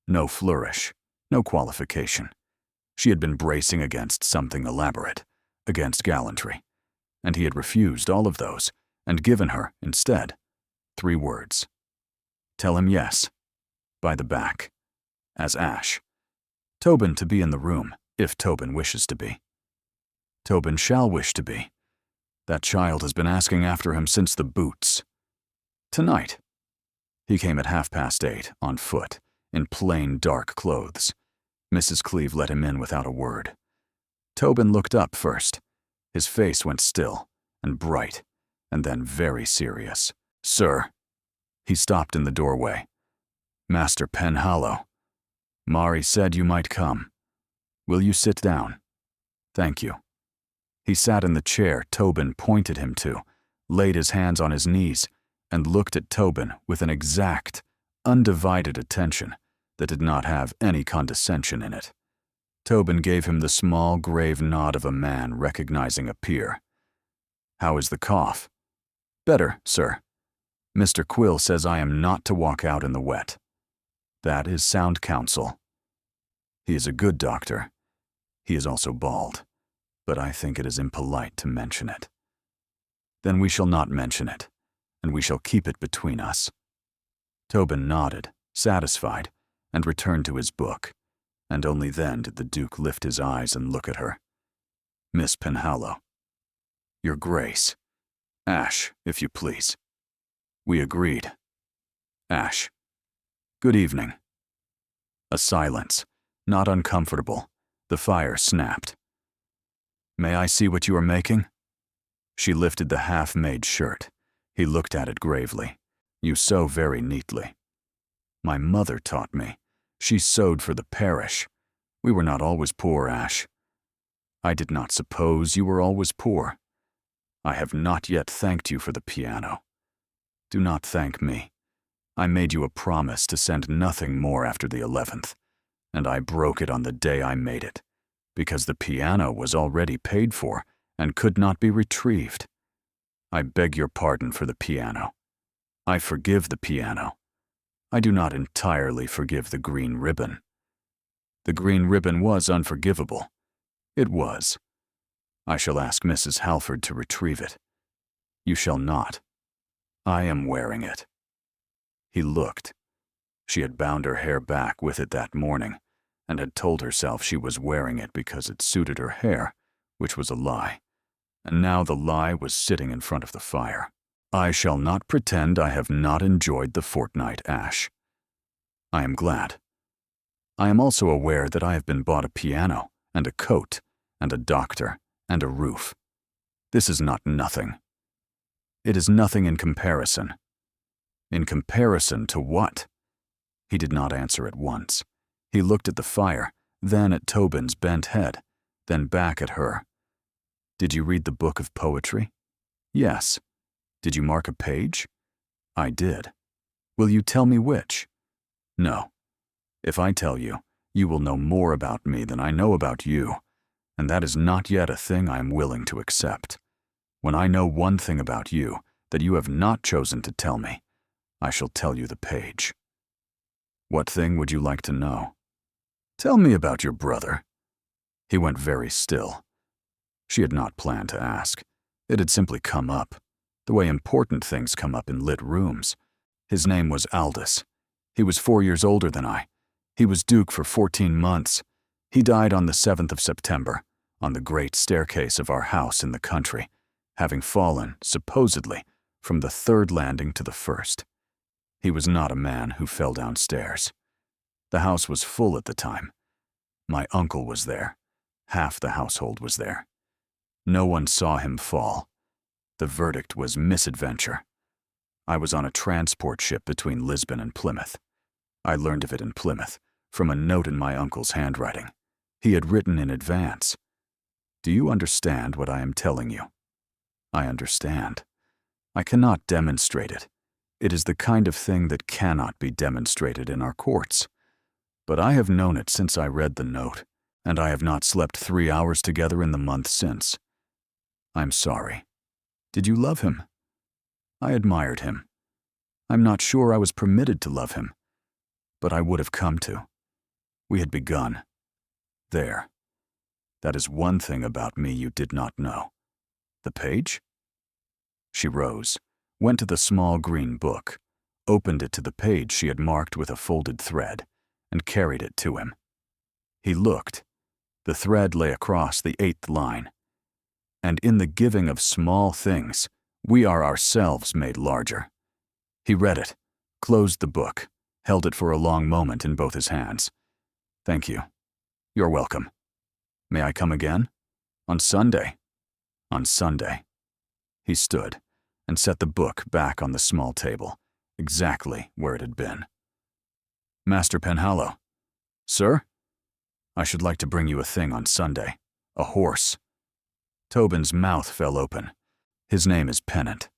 No flourish, no qualification. She had been bracing against something elaborate, against gallantry, and he had refused all of those and given her, instead, 3 words. "Tell him yes, by the back, as Ash. Tobin to be in the room, if Tobin wishes to be. Tobin shall wish to be. That child has been asking after him since the boots. Tonight." He came at 8:30, on foot, in plain dark clothes. Mrs. Cleeve let him in without a word. Tobin looked up first. His face went still and bright, and then very serious. "Sir." He stopped in the doorway. "Master Penhallow. Mari said you might come. Will you sit down? Thank you." He sat in the chair Tobin pointed him to, laid his hands on his knees, and looked at Tobin with an exact, undivided attention that did not have any condescension in it. Tobin gave him the small, grave nod of a man recognizing a peer. "How is the cough?" "Better, sir. Mr. Quill says I am not to walk out in the wet. That is sound counsel. He is a good doctor. He is also bald, but I think it is impolite to mention it." "Then we shall not mention it, and we shall keep it between us." Tobin nodded, satisfied, and returned to his book, and only then did the Duke lift his eyes and look at her. "Miss Penhallow." "Your Grace." "Ash, if you please." We agreed. "Ash." "Good evening." A silence, not uncomfortable. The fire snapped. "May I see what you are making?" She lifted the half-made shirt. He looked at it gravely. "You sew very neatly." "My mother taught me. She sewed for the parish. We were not always poor, Ash." "I did not suppose you were always poor." I have not yet thanked you for the piano. Do not thank me. I made you a promise to send nothing more after the 11th, and I broke it on the day I made it, because the piano was already paid for and could not be retrieved. I beg your pardon for the piano. I forgive the piano. I do not entirely forgive the green ribbon. The green ribbon was unforgivable. It was. I shall ask Mrs. Halford to retrieve it. You shall not. I am wearing it. He looked. She had bound her hair back with it that morning, and had told herself she was wearing it because it suited her hair, which was a lie. And now the lie was sitting in front of the fire. I shall not pretend I have not enjoyed the fortnight, Ash. I am glad. I am also aware that I have been bought a piano, and a coat, and a doctor, and a roof. This is not nothing. It is nothing in comparison. In comparison to what? He did not answer at once. He looked at the fire, then at Tobin's bent head, then back at her. Did you read the book of poetry? Yes. Did you mark a page? I did. Will you tell me which? No. If I tell you, you will know more about me than I know about you, and that is not yet a thing I am willing to accept. When I know one thing about you that you have not chosen to tell me, I shall tell you the page. What thing would you like to know? Tell me about your brother. He went very still. She had not planned to ask. It had simply come up, the way important things come up in lit rooms. His name was Aldous. He was 4 years older than I. He was Duke for 14 months. He died on the 7th of September, on the great staircase of our house in the country, having fallen, supposedly, from the 3rd landing to the 1st. He was not a man who fell downstairs. The house was full at the time. My uncle was there. Half the household was there. No one saw him fall. The verdict was misadventure. I was on a transport ship between Lisbon and Plymouth. I learned of it in Plymouth, from a note in my uncle's handwriting. He had written in advance. Do you understand what I am telling you? I understand. I cannot demonstrate it. It is the kind of thing that cannot be demonstrated in our courts. But I have known it since I read the note, and I have not slept 3 hours together in the month since. I'm sorry. Did you love him? I admired him. I'm not sure I was permitted to love him, but I would have come to. We had begun. There. That is one thing about me you did not know. The page? She rose, went to the small green book, opened it to the page she had marked with a folded thread, and carried it to him. He looked. The thread lay across the 8th line. And in the giving of small things, we are ourselves made larger. He read it, closed the book, held it for a long moment in both his hands. Thank you. You're welcome. May I come again? On Sunday. On Sunday. He stood and set the book back on the small table, exactly where it had been. Master Penhallow. Sir? I should like to bring you a thing on Sunday. A horse. Tobin's mouth fell open. His name is Pennant.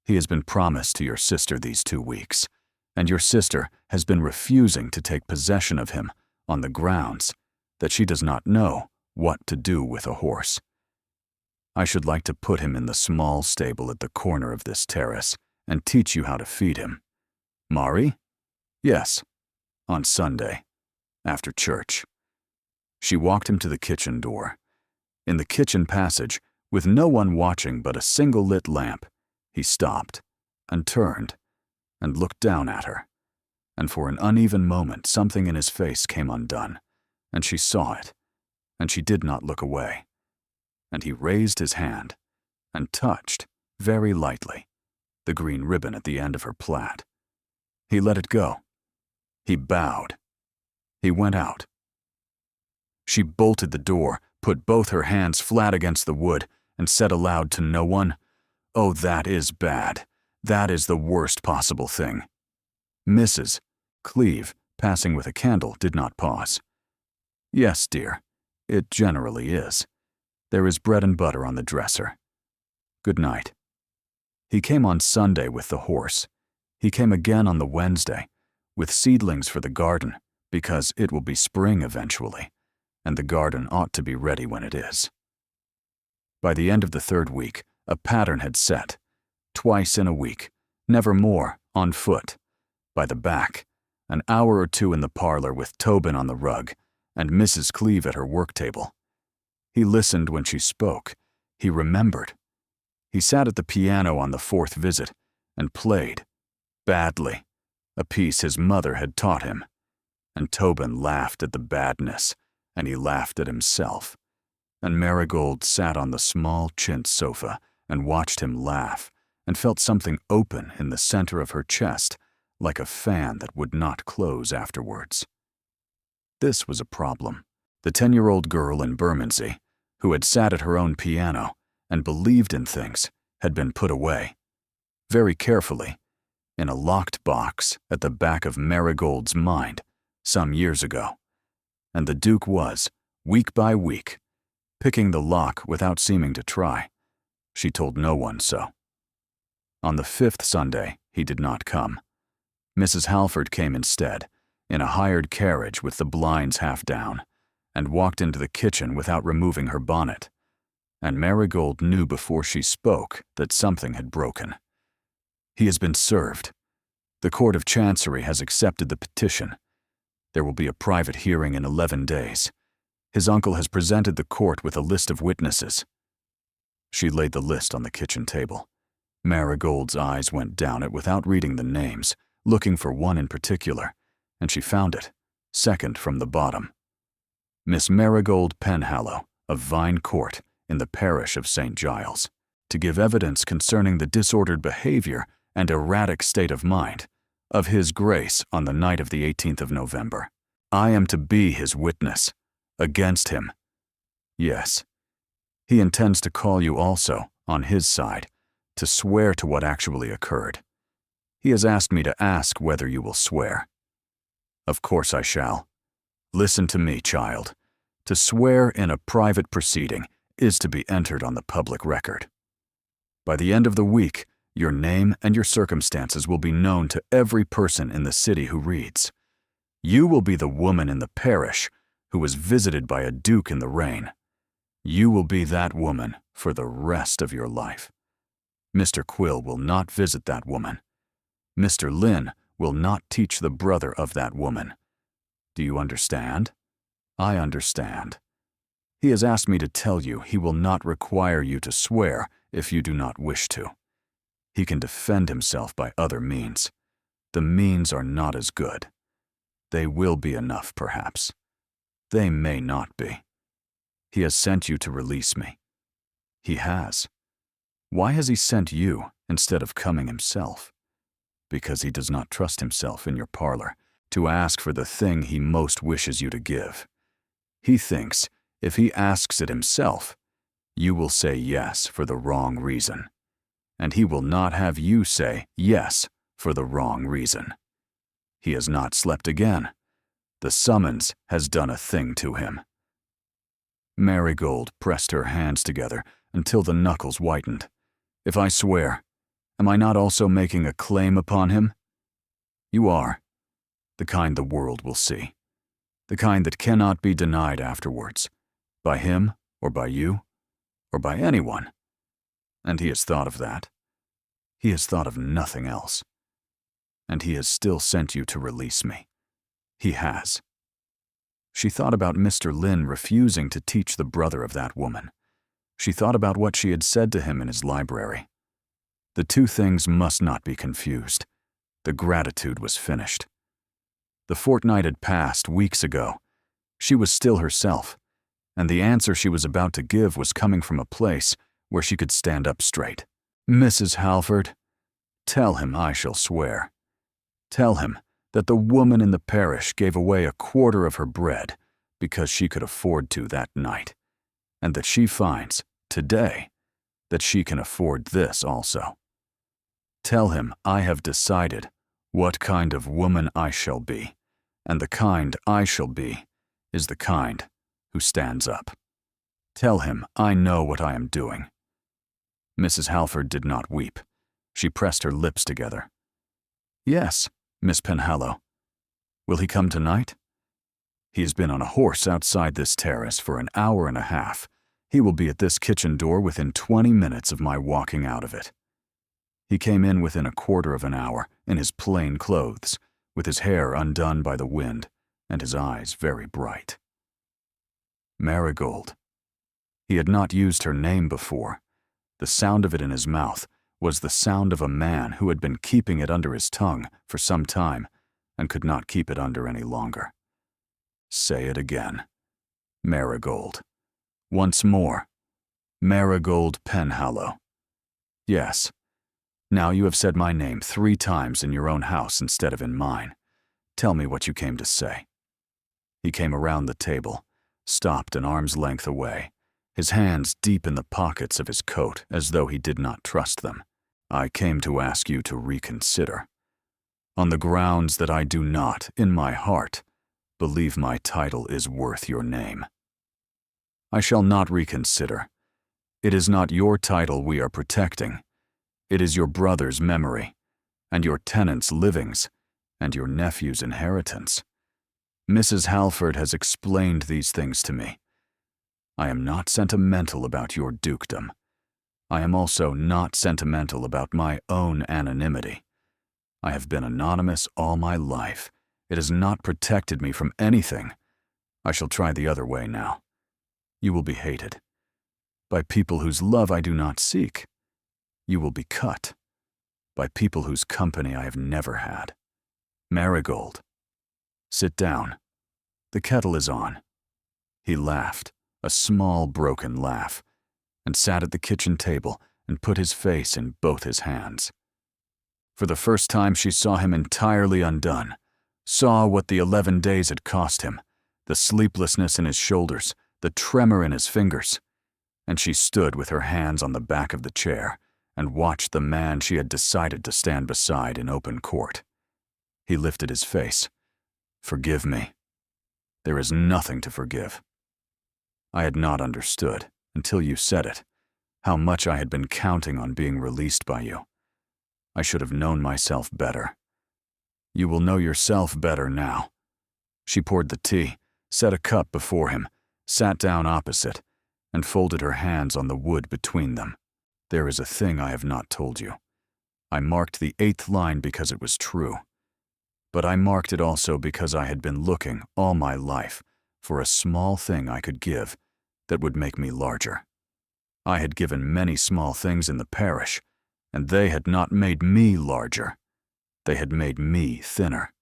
He has been promised to your sister these 2 weeks, and your sister has been refusing to take possession of him on the grounds that she does not know what to do with a horse. I should like to put him in the small stable at the corner of this terrace and teach you how to feed him. Mari? Yes. On Sunday. After church. She walked him to the kitchen door. In the kitchen passage, with no one watching but a single lit lamp, he stopped and turned and looked down at her. And for an uneven moment, something in his face came undone, and she saw it, and she did not look away. And he raised his hand and touched, very lightly, the green ribbon at the end of her plaid. He let it go. He bowed. He went out. She bolted the door, put both her hands flat against the wood, and said aloud to no one, "Oh, that is bad. That is the worst possible thing." Mrs. Cleeve, passing with a candle, did not pause. Yes, dear, it generally is. There is bread and butter on the dresser. Good night." He came on Sunday with the horse. He came again on the Wednesday, with seedlings for the garden, because it will be spring eventually, and the garden ought to be ready when it is. By the end of the 3rd week, a pattern had set. Twice in a week, never more, on foot, by the back, an hour or 2 in the parlor with Tobin on the rug, and Mrs. Cleeve at her work table. He listened when she spoke. He remembered. He sat at the piano on the 4th visit and played, badly, a piece his mother had taught him. And Tobin laughed at the badness, and he laughed at himself. And Marigold sat on the small chintz sofa and watched him laugh, and felt something open in the center of her chest, like a fan that would not close afterwards. This was a problem. The 10-year-old girl in Bermondsey, who had sat at her own piano and believed in things, had been put away, very carefully, in a locked box at the back of Marigold's mind some years ago. And the Duke was, week by week, picking the lock without seeming to try. She told no one so. On the 5th Sunday, he did not come. Mrs. Halford came instead, in a hired carriage with the blinds half down, and walked into the kitchen without removing her bonnet. And Marigold knew before she spoke that something had broken. He has been served. The Court of Chancery has accepted the petition. There will be a private hearing in 11 days. His uncle has presented the court with a list of witnesses. She laid the list on the kitchen table. Marigold's eyes went down it without reading the names, looking for one in particular, and she found it, second from the bottom. Miss Marigold Penhallow, of Vine Court, in the parish of St. Giles, to give evidence concerning the disordered behavior and erratic state of mind of His Grace on the night of the 18th of November. I am to be his witness, against him. Yes, he intends to call you also, on his side, to swear to what actually occurred. He has asked me to ask whether you will swear. Of course I shall. Listen to me, child. To swear in a private proceeding is to be entered on the public record. By the end of the week, your name and your circumstances will be known to every person in the city who reads. You will be the woman in the parish who was visited by a duke in the rain. You will be that woman for the rest of your life. Mr. Quill will not visit that woman. Mr. Lynn will not teach the brother of that woman. Do you understand? I understand. He has asked me to tell you he will not require you to swear if you do not wish to. He can defend himself by other means. The means are not as good. They will be enough, perhaps. They may not be. He has sent you to release me. He has. Why has he sent you instead of coming himself? Because he does not trust himself in your parlor to ask for the thing he most wishes you to give. He thinks if he asks it himself, you will say yes for the wrong reason. And he will not have you say yes for the wrong reason. He has not slept again. The summons has done a thing to him. Marigold pressed her hands together until the knuckles whitened. If I swear, am I not also making a claim upon him? You are. The kind the world will see. The kind that cannot be denied afterwards, by him or by you or by anyone. And he has thought of that. He has thought of nothing else. And he has still sent you to release me. He has. She thought about Mr. Lynn refusing to teach the brother of that woman. She thought about what she had said to him in his library. The two things must not be confused. The gratitude was finished. The fortnight had passed weeks ago. She was still herself, and the answer she was about to give was coming from a place where she could stand up straight. Mrs. Halford, tell him I shall swear. Tell him that the woman in the parish gave away a quarter of her bread because she could afford to that night, and that she finds, today, that she can afford this also. Tell him I have decided what kind of woman I shall be, and the kind I shall be is the kind who stands up. Tell him I know what I am doing. Mrs. Halford did not weep. She pressed her lips together. "Yes, Miss Penhallow. Will he come tonight?" "He has been on a horse outside this terrace for an hour and a half. He will be at this kitchen door within 20 minutes of my walking out of it." He came in within a quarter of an hour, in his plain clothes, with his hair undone by the wind, and his eyes very bright. Marigold. He had not used her name before. The sound of it in his mouth was the sound of a man who had been keeping it under his tongue for some time and could not keep it under any longer. Say it again. Marigold. Once more. Marigold Penhallow. Yes. Now you have said my name 3 times in your own house instead of in mine. Tell me what you came to say. He came around the table, stopped an arm's length away, his hands deep in the pockets of his coat as though he did not trust them. "I came to ask you to reconsider. On the grounds that I do not, in my heart, believe my title is worth your name. I shall not reconsider. It is not your title we are protecting. It is your brother's memory, and your tenant's livings, and your nephew's inheritance. Mrs. Halford has explained these things to me. I am not sentimental about your dukedom. I am also not sentimental about my own anonymity. I have been anonymous all my life. It has not protected me from anything. I shall try the other way now. You will be hated. By people whose love I do not seek. You will be cut. By people whose company I have never had. Marigold. Sit down. The kettle is on." He laughed, a small broken laugh, and sat at the kitchen table and put his face in both his hands. For the first time she saw him entirely undone, saw what the 11 days had cost him, the sleeplessness in his shoulders, the tremor in his fingers, and she stood with her hands on the back of the chair and watched the man she had decided to stand beside in open court. He lifted his face. "Forgive me. There is nothing to forgive. I had not understood, until you said it, how much I had been counting on being released by you. I should have known myself better. You will know yourself better now." She poured the tea, set a cup before him, sat down opposite, and folded her hands on the wood between them. "There is a thing I have not told you. I marked the 8th line because it was true. But I marked it also because I had been looking all my life for a small thing I could give that would make me larger. I had given many small things in the parish, and they had not made me larger. They had made me thinner.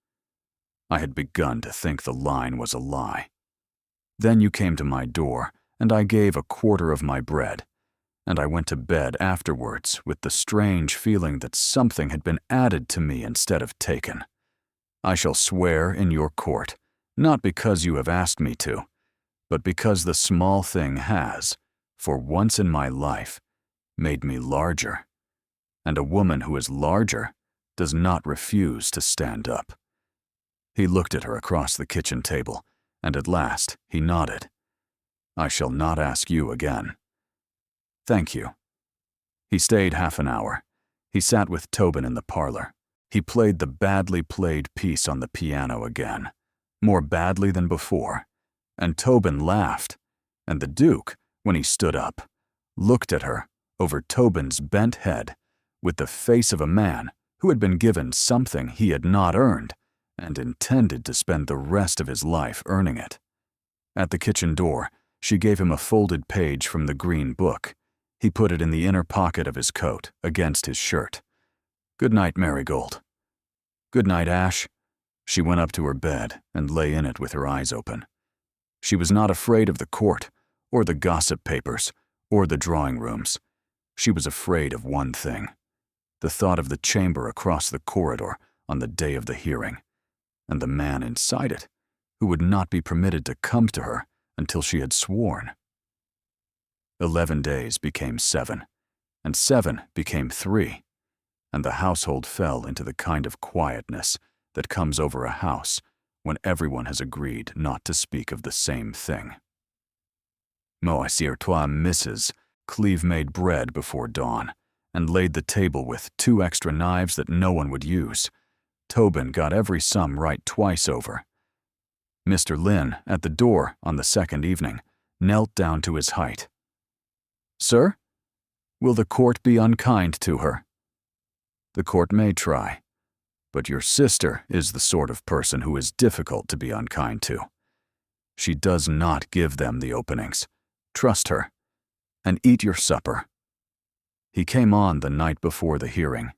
I had begun to think the line was a lie. Then you came to my door, and I gave a quarter of my bread, and I went to bed afterwards with the strange feeling that something had been added to me instead of taken. I shall swear in your court, not because you have asked me to, but because the small thing has, for once in my life, made me larger. And a woman who is larger does not refuse to stand up." He looked at her across the kitchen table, and at last he nodded. "I shall not ask you again." "Thank you." He stayed half an hour. He sat with Tobin in the parlor. He played the badly played piece on the piano again, more badly than before, and Tobin laughed, and the Duke, when he stood up, looked at her over Tobin's bent head with the face of a man who had been given something he had not earned and intended to spend the rest of his life earning it. At the kitchen door, she gave him a folded page from the green book. He put it in the inner pocket of his coat, against his shirt. "Good night, Marigold." "Good night, Ash." She went up to her bed and lay in it with her eyes open. She was not afraid of the court, or the gossip papers, or the drawing rooms. She was afraid of one thing: the thought of the chamber across the corridor on the day of the hearing, and the man inside it, who would not be permitted to come to her until she had sworn. 11 days became 7, and 7 became 3, and the household fell into the kind of quietness that comes over a house when everyone has agreed not to speak of the same thing. "Monsieur toi, Mrs." Cleve made bread before dawn and laid the table with 2 extra knives that no one would use. Tobin got every sum right twice over. Mr. Lin, at the door on the 2nd evening, knelt down to his height. "Sir, will the court be unkind to her?" "The court may try, but your sister is the sort of person who is difficult to be unkind to. She does not give them the openings. Trust her, and eat your supper." He came on the night before the hearing.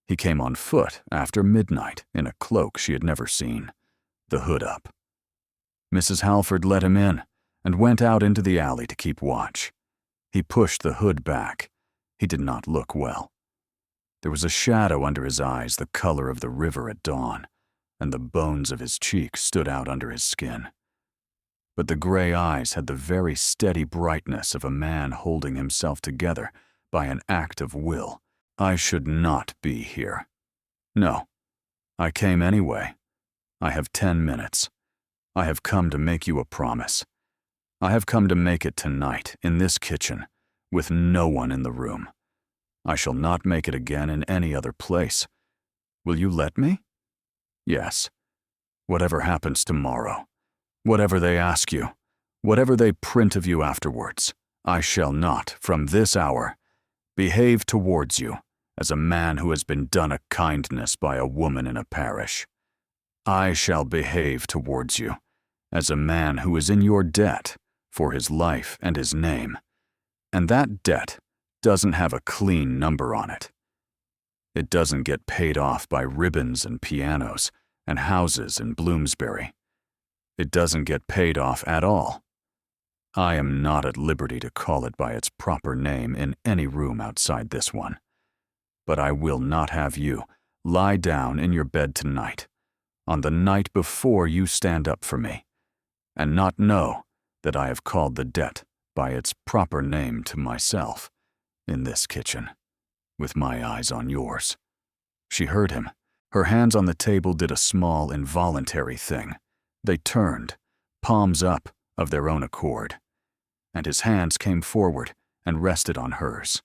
He came on foot after midnight in a cloak she had never seen, the hood up. Mrs. Halford let him in and went out into the alley to keep watch. He pushed the hood back. He did not look well. There was a shadow under his eyes the color of the river at dawn, and the bones of his cheeks stood out under his skin. But the gray eyes had the very steady brightness of a man holding himself together by an act of will. "I should not be here. No, I came anyway. I have 10 minutes. I have come to make you a promise. I have come to make it tonight in this kitchen, with no one in the room. I shall not make it again in any other place. Will you let me? Yes. Whatever happens tomorrow, whatever they ask you, whatever they print of you afterwards, I shall not, from this hour, behave towards you as a man who has been done a kindness by a woman in a parish. I shall behave towards you as a man who is in your debt for his life and his name, and that debt doesn't have a clean number on it. It doesn't get paid off by ribbons and pianos and houses in Bloomsbury. It doesn't get paid off at all. I am not at liberty to call it by its proper name in any room outside this one. But I will not have you lie down in your bed tonight, on the night before you stand up for me, and not know that I have called the debt by its proper name to myself, in this kitchen, with my eyes on yours." She heard him. Her hands on the table did a small, involuntary thing. They turned, palms up, of their own accord, and his hands came forward and rested on hers,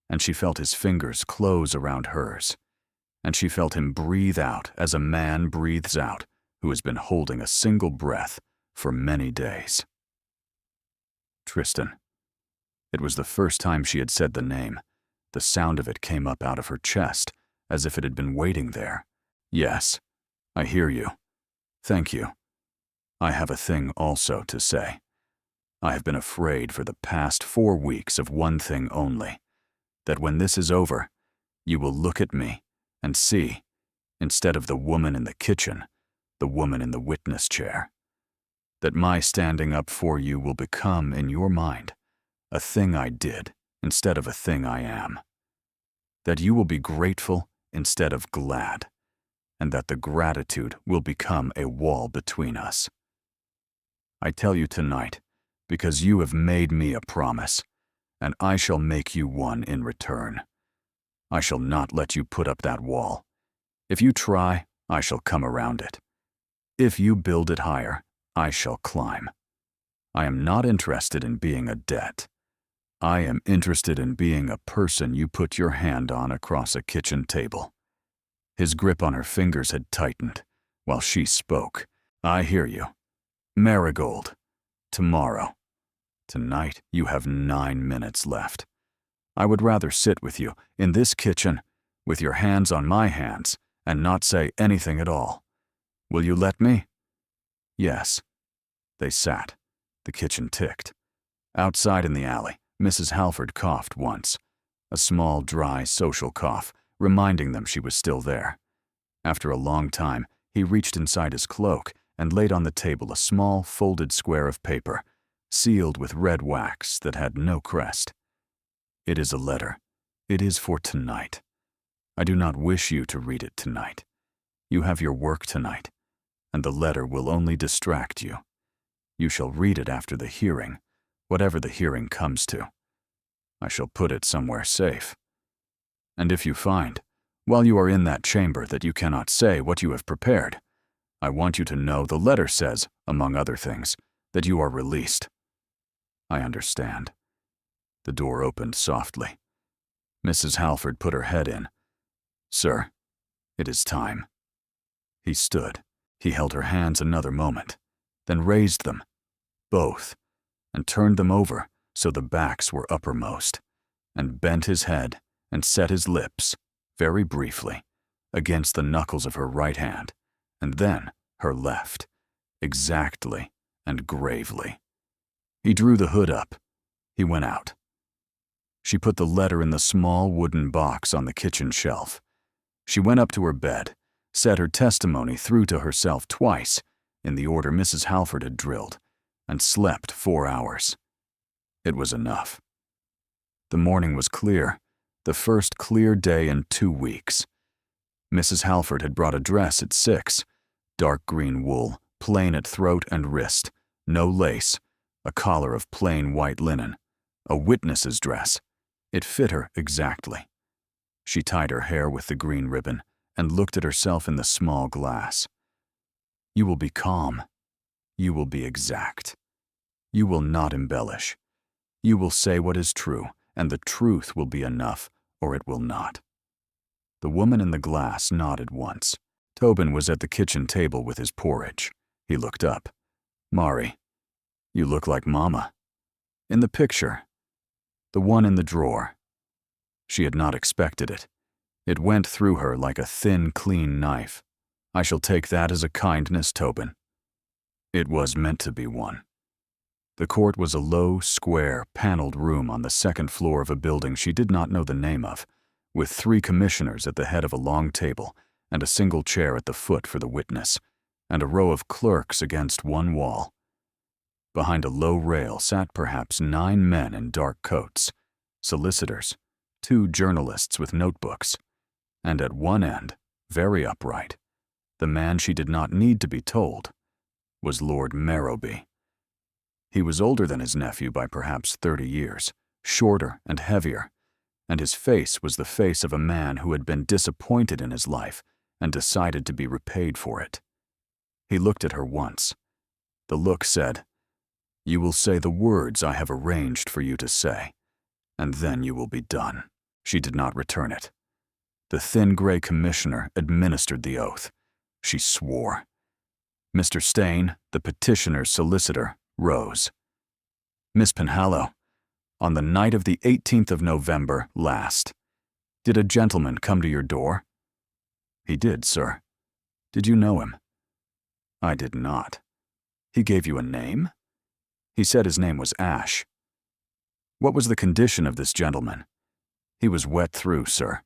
and she felt his fingers close around hers, and she felt him breathe out as a man breathes out who has been holding a single breath for many days. Tristan. It was the first time she had said the name. The sound of it came up out of her chest, as if it had been waiting there. "Yes, I hear you. Thank you. I have a thing also to say. I have been afraid for the past 4 weeks of one thing only, that when this is over, you will look at me and see, instead of the woman in the kitchen, the woman in the witness chair. That my standing up for you will become, in your mind, a thing I did instead of a thing I am. That you will be grateful instead of glad, and that the gratitude will become a wall between us. I tell you tonight because you have made me a promise, and I shall make you one in return. I shall not let you put up that wall. If you try, I shall come around it. If you build it higher, I shall climb. I am not interested in being a debt. I am interested in being a person you put your hand on across a kitchen table." His grip on her fingers had tightened while she spoke. "I hear you. Marigold. Tomorrow. Tonight you have 9 minutes left. I would rather sit with you in this kitchen with your hands on my hands and not say anything at all. Will you let me?" "Yes." They sat. The kitchen ticked. Outside in the alley, Mrs. Halford coughed once, a small, dry, social cough, reminding them she was still there. After a long time, he reached inside his cloak and laid on the table a small, folded square of paper, sealed with red wax that had no crest. "It is a letter. It is for tonight. I do not wish you to read it tonight. You have your work tonight, and the letter will only distract you. You shall read it after the hearing, whatever the hearing comes to. I shall put it somewhere safe. And if you find, while you are in that chamber, that you cannot say what you have prepared, I want you to know the letter says, among other things, that you are released. I understand. The door opened softly. Mrs. Halford put her head in. "Sir, it is time." He stood. He held her hands another moment, then raised them, both, and turned them over so the backs were uppermost, and bent his head and set his lips, very briefly, against the knuckles of her right hand, and then her left, exactly and gravely. He drew the hood up. He went out. She put the letter in the small wooden box on the kitchen shelf. She went up to her bed, said her testimony through to herself twice, in the order Mrs. Halford had drilled, and slept 4 hours. It was enough. The morning was clear, the first clear day in 2 weeks. Mrs. Halford had brought a dress at 6, dark green wool, plain at throat and wrist, no lace, a collar of plain white linen, a witness's dress. It fit her exactly. She tied her hair with the green ribbon and looked at herself in the small glass. You will be calm. You will be exact. You will not embellish. You will say what is true, and the truth will be enough, or it will not. The woman in the glass nodded once. Tobin was at the kitchen table with his porridge. He looked up. "Mari, you look like Mama. In the picture. The one in the drawer." She had not expected it. It went through her like a thin, clean knife. "I shall take that as a kindness, Tobin." It was meant to be one. The court was a low, square, paneled room on the second floor of a building she did not know the name of, with 3 commissioners at the head of a long table and a single chair at the foot for the witness, and a row of clerks against one wall. Behind a low rail sat perhaps 9 men in dark coats, solicitors, 2 journalists with notebooks, and at one end, very upright, the man she did not need to be told, was Lord Marrowby. He was older than his nephew by perhaps 30 years, shorter and heavier, and his face was the face of a man who had been disappointed in his life and decided to be repaid for it. He looked at her once. The look said, "You will say the words I have arranged for you to say, and then you will be done." She did not return it. The thin gray commissioner administered the oath. She swore. Mr. Stain, the petitioner's solicitor, rose. "Miss Penhallow, on the night of the 18th of November last, did a gentleman come to your door?" "He did, sir." "Did you know him?" "I did not." "He gave you a name?" "He said his name was Ash." "What was the condition of this gentleman?" "He was wet through, sir.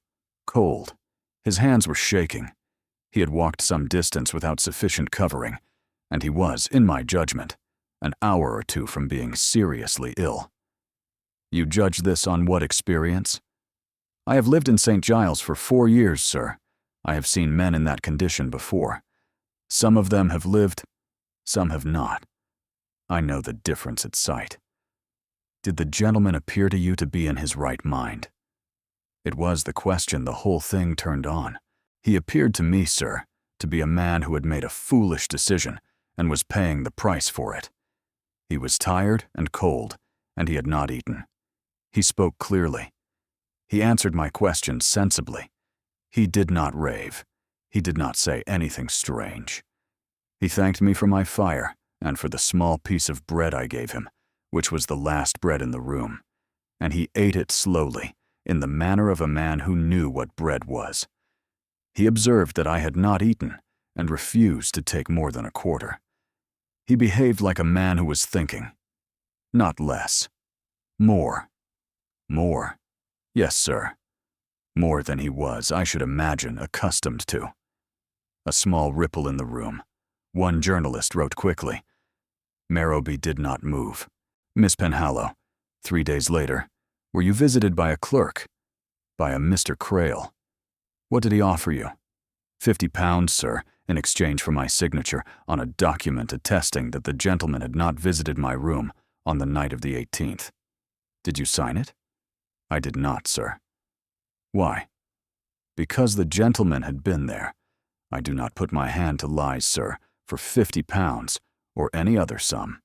Cold. His hands were shaking. He had walked some distance without sufficient covering, and he was, in my judgment, an hour or 2 from being seriously ill." "You judge this on what experience?" "I have lived in St. Giles for 4 years, sir. I have seen men in that condition before. Some of them have lived, some have not. I know the difference at sight." "Did the gentleman appear to you to be in his right mind?" It was the question the whole thing turned on. "He appeared to me, sir, to be a man who had made a foolish decision and was paying the price for it. He was tired and cold, and he had not eaten. He spoke clearly. He answered my questions sensibly. He did not rave. He did not say anything strange. He thanked me for my fire and for the small piece of bread I gave him, which was the last bread in the room, and he ate it slowly, in the manner of a man who knew what bread was. He observed that I had not eaten and refused to take more than a quarter. He behaved like a man who was thinking. Not less. More. More. Yes, sir. More than he was, I should imagine, accustomed to." A small ripple in the room. One journalist wrote quickly. Marrowby did not move. "Miss Penhallow, 3 days later, were you visited by a clerk? By a Mr. Crail. What did he offer you?" £50, sir, in exchange for my signature on a document attesting that the gentleman had not visited my room on the night of the 18th. "Did you sign it?" "I did not, sir." "Why?" "Because the gentleman had been there. I do not put my hand to lies, sir, for £50 or any other sum.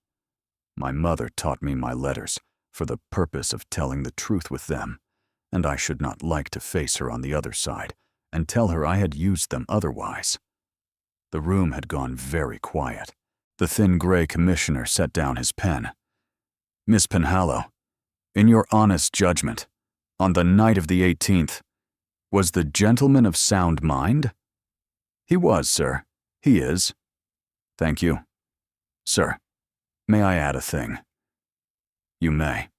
My mother taught me my letters. for the purpose of telling the truth with them, and I should not like to face her on the other side and tell her I had used them otherwise. The room had gone very quiet. The thin gray commissioner set down his pen. "Miss Penhallow, in your honest judgment, on the night of the 18th, was the gentleman of sound mind?" "He was, sir. He is." "Thank you. Sir, may I add a thing?" "You may.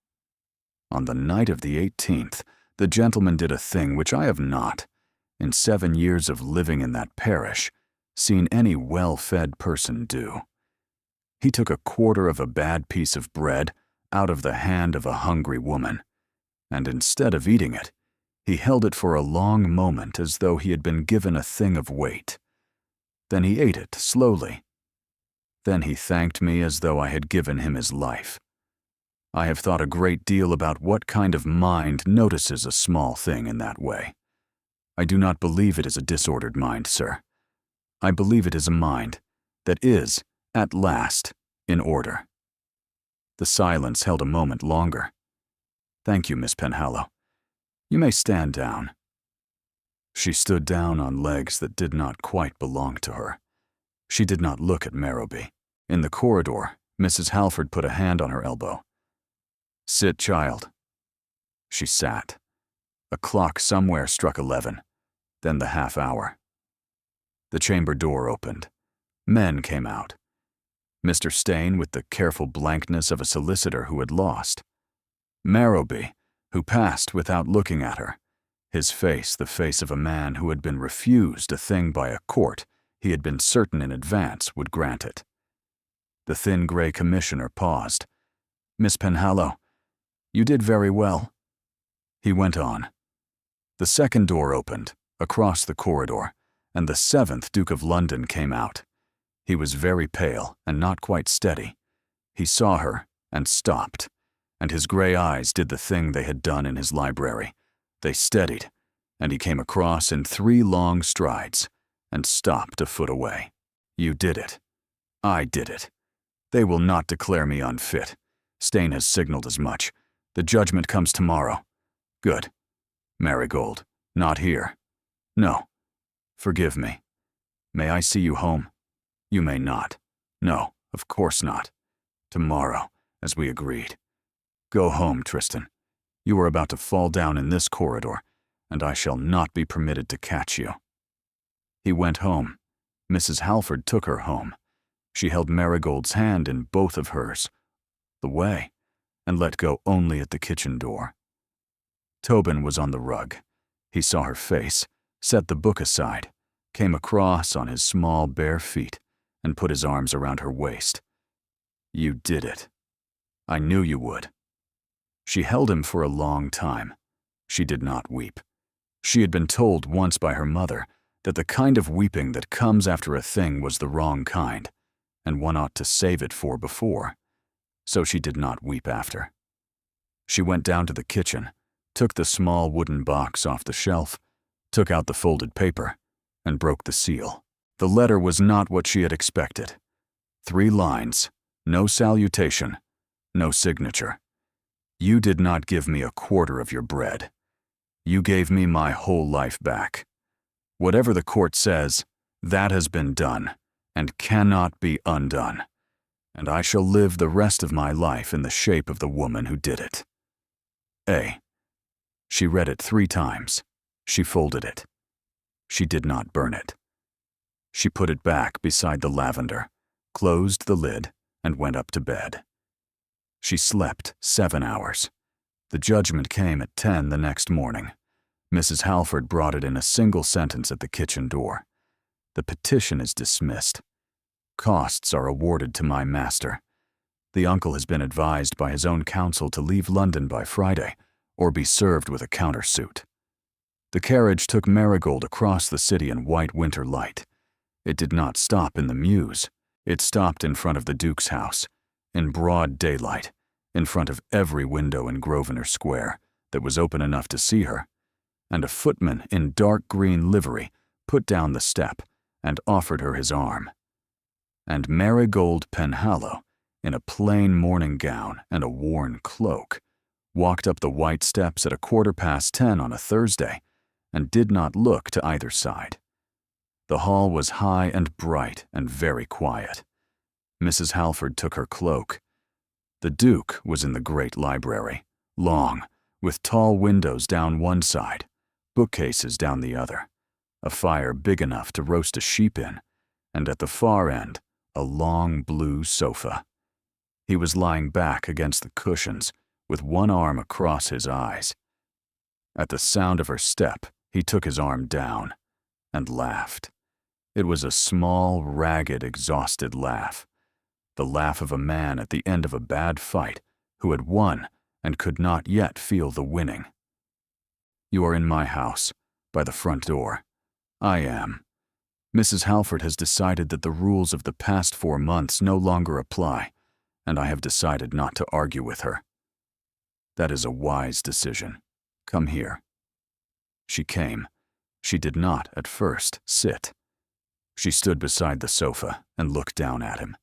On the night of the 18th, the gentleman did a thing which I have not, in 7 years of living in that parish, seen any well-fed person do. He took a quarter of a bad piece of bread out of the hand of a hungry woman, and instead of eating it, he held it for a long moment as though he had been given a thing of weight. Then he ate it slowly. Then he thanked me as though I had given him his life. I have thought a great deal about what kind of mind notices a small thing in that way. I do not believe it is a disordered mind, sir. I believe it is a mind that is, at last, in order." The silence held a moment longer. "Thank you, Miss Penhallow. You may stand down." She stood down on legs that did not quite belong to her. She did not look at Marrowby. In the corridor, Mrs. Halford put a hand on her elbow. "Sit, child." She sat. A clock somewhere struck 11, then the half hour. The chamber door opened. Men came out. Mr. Stain with the careful blankness of a solicitor who had lost. Marrowby, who passed without looking at her, his face the face of a man who had been refused a thing by a court he had been certain in advance would grant it. The thin gray commissioner paused. "Miss Penhallow, you did very well." He went on. The second door opened, across the corridor, and the 7th Duke of London came out. He was very pale and not quite steady. He saw her and stopped, and his gray eyes did the thing they had done in his library. They steadied, and he came across in 3 long strides and stopped a foot away. "You did it. I did it. They will not declare me unfit. Stain has signaled as much. The judgment comes tomorrow. Good. Marigold, not here. No. Forgive me. May I see you home? You may not. No, of course not. Tomorrow, as we agreed. Go home, Tristan. You are about to fall down in this corridor, and I shall not be permitted to catch you." He went home. Mrs. Halford took her home. She held Marigold's hand in both of hers, the way, and let go only at the kitchen door. Tobin was on the rug. He saw her face, set the book aside, came across on his small bare feet, and put his arms around her waist. "You did it. I knew you would." She held him for a long time. She did not weep. She had been told once by her mother that the kind of weeping that comes after a thing was the wrong kind, and one ought to save it for before. So she did not weep after. She went down to the kitchen, took the small wooden box off the shelf, took out the folded paper, and broke the seal. The letter was not what she had expected. 3 lines, no salutation, no signature. "You did not give me a quarter of your bread. You gave me my whole life back. Whatever the court says, that has been done, and cannot be undone. And I shall live the rest of my life in the shape of the woman who did it. A." She read it 3 times. She folded it. She did not burn it. She put it back beside the lavender, closed the lid, and went up to bed. She slept 7 hours. The judgment came at 10 the next morning. Mrs. Halford brought it in a single sentence at the kitchen door. "The petition is dismissed. Costs are awarded to my master. The uncle has been advised by his own counsel to leave London by Friday, or be served with a countersuit." The carriage took Marigold across the city in white winter light. It did not stop in the mews. It stopped in front of the Duke's house, in broad daylight, in front of every window in Grosvenor Square that was open enough to see her, and a footman in dark green livery put down the step and offered her his arm. And Marigold Penhallow, in a plain morning gown and a worn cloak, walked up the white steps at 10:15 on a Thursday and did not look to either side. The hall was high and bright and very quiet. Mrs. Halford took her cloak. The Duke was in the great library, long, with tall windows down one side, bookcases down the other, a fire big enough to roast a sheep in, and at the far end, a long blue sofa. He was lying back against the cushions, with one arm across his eyes. At the sound of her step, he took his arm down and laughed. It was a small, ragged, exhausted laugh. The laugh of a man at the end of a bad fight who had won and could not yet feel the winning. "You are in my house, by the front door. I am. Mrs. Halford has decided that the rules of the past 4 months no longer apply, and I have decided not to argue with her. That is a wise decision. Come here." She came. She did not, at first, sit. She stood beside the sofa and looked down at him,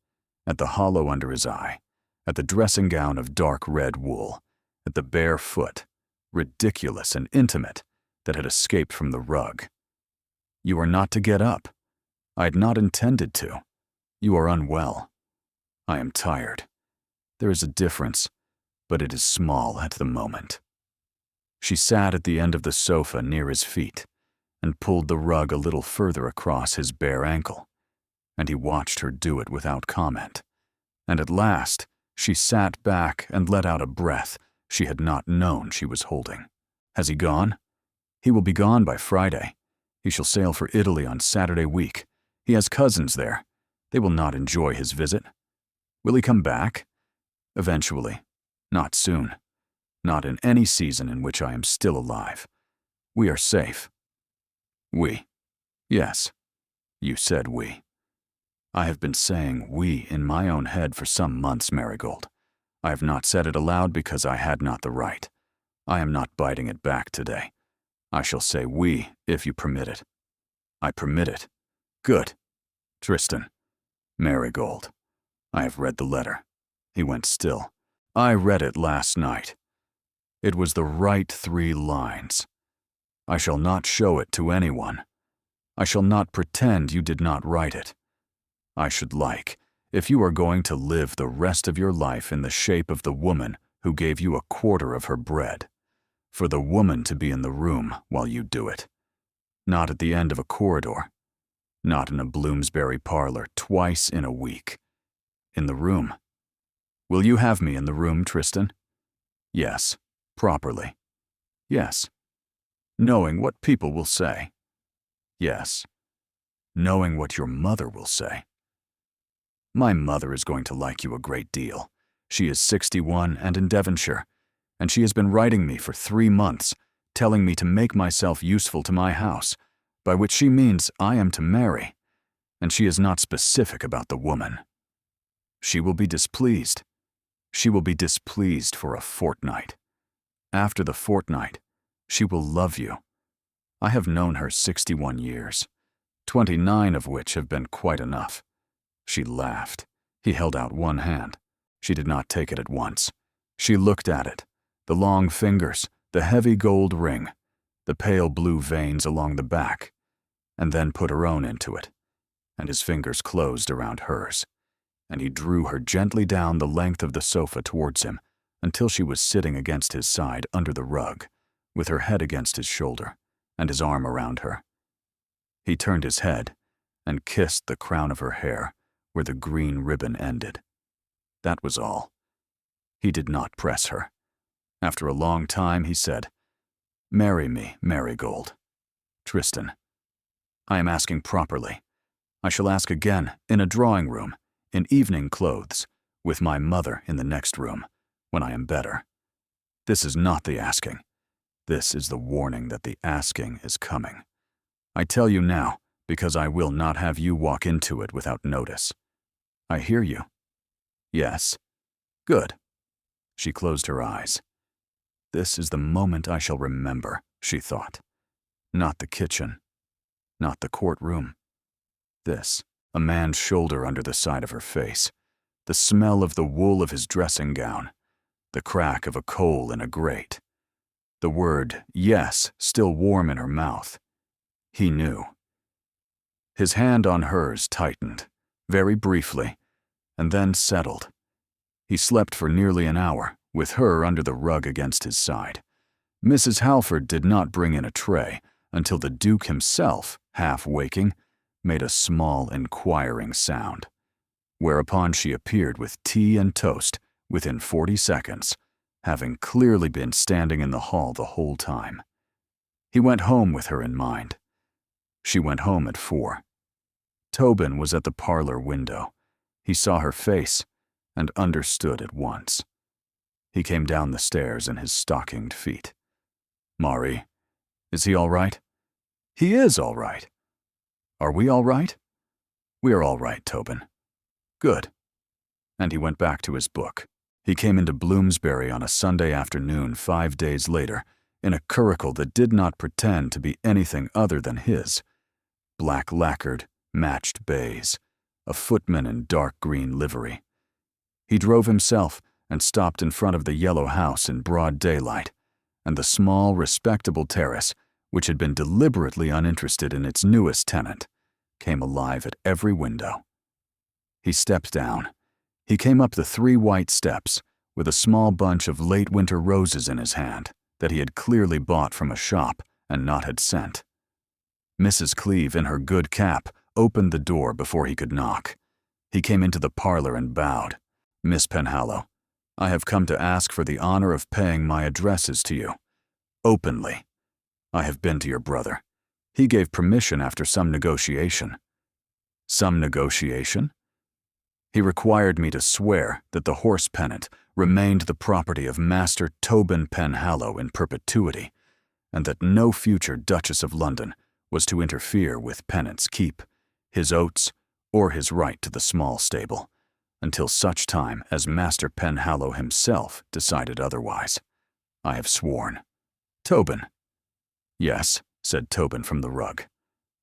at the hollow under his eye, at the dressing gown of dark red wool, at the bare foot, ridiculous and intimate, that had escaped from the rug. "You are not to get up. I had not intended to. You are unwell. I am tired. There is a difference, but it is small at the moment." She sat at the end of the sofa near his feet and pulled the rug a little further across his bare ankle, and he watched her do it without comment. And at last, she sat back and let out a breath she had not known she was holding. "Has he gone?" "He will be gone by Friday. He shall sail for Italy on Saturday week. He has cousins there. They will not enjoy his visit." "Will he come back?" "Eventually. Not soon. Not in any season in which I am still alive. We are safe." "We." "Yes. You said we." "I have been saying we in my own head for some months, Marigold. I have not said it aloud because I had not the right. I am not biting it back today. I shall say we if you permit it." "I permit it." "Good. Tristan." "Marigold. I have read the letter." He went still. "I read it last night. It was the right 3 lines. I shall not show it to anyone. I shall not pretend you did not write it. I should like, if you are going to live the rest of your life in the shape of the woman who gave you 1/4 of her bread, for the woman to be in the room while you do it. Not at the end of a corridor. Not in a Bloomsbury parlor twice in a week. In the room. Will you have me in the room, Tristan? Yes. Properly. Yes. Knowing what people will say. Yes. Knowing what your mother will say. My mother is going to like you a great deal. She is 61 and in Devonshire, and she has been writing me for 3 months, telling me to make myself useful to my house, by which she means I am to marry, and she is not specific about the woman. She will be displeased. She will be displeased for a fortnight. After the fortnight, she will love you. I have known her 61 years, 29 of which have been quite enough. She laughed. He held out one hand. She did not take it at once. She looked at it, the long fingers, the heavy gold ring, the pale blue veins along the back, and then put her own into it, and his fingers closed around hers, and he drew her gently down the length of the sofa towards him until she was sitting against his side under the rug, with her head against his shoulder and his arm around her. He turned his head and kissed the crown of her hair where the green ribbon ended. That was all. He did not press her. After a long time, he said, "Marry me, Marigold. Tristan. I am asking properly. I shall ask again, in a drawing room, in evening clothes, with my mother in the next room, when I am better. This is not the asking. This is the warning that the asking is coming. I tell you now, because I will not have you walk into it without notice. I hear you. Yes. Good." She closed her eyes. This is the moment I shall remember, she thought. Not the kitchen. Not the courtroom. This, a man's shoulder under the side of her face. the smell of the wool of his dressing gown, the crack of a coal in a grate. The word yes still warm in her mouth. He knew. His hand on hers tightened, very briefly, and then settled. He slept for nearly an hour, with her under the rug against his side. Mrs. Halford did not bring in a tray until the Duke himself, half waking, made a small, inquiring sound, whereupon she appeared with tea and toast within 40 seconds, having clearly been standing in the hall the whole time. He went home with her in mind. She went home at 4. Tobin was at the parlor window. He saw her face and understood at once. He came down the stairs in his stockinged feet. "Mari, is he all right?" "He is all right." "Are we all right?" "We are all right, Tobin." "Good." And he went back to his book. He came into Bloomsbury on a Sunday afternoon 5 days later in a curricle that did not pretend to be anything other than his. Black lacquered, matched bays, a footman in dark green livery. He drove himself and stopped in front of the yellow house in broad daylight, and the small, respectable terrace, which had been deliberately uninterested in its newest tenant, came alive at every window. He stepped down. He came up the 3 white steps with a small bunch of late winter roses in his hand that he had clearly bought from a shop and not had sent. Mrs. Cleeve, in her good cap, opened the door before he could knock. He came into the parlor and bowed. "Miss Penhallow, I have come to ask for the honor of paying my addresses to you. Openly. I have been to your brother. He gave permission after some negotiation." "Some negotiation?" "He required me to swear that the horse pennant remained the property of Master Tobin Penhallow in perpetuity, and that no future Duchess of London was to interfere with Pennant's keep, his oats, or his right to the small stable, until such time as Master Penhallow himself decided otherwise. I have sworn." "Tobin." "Yes," said Tobin from the rug.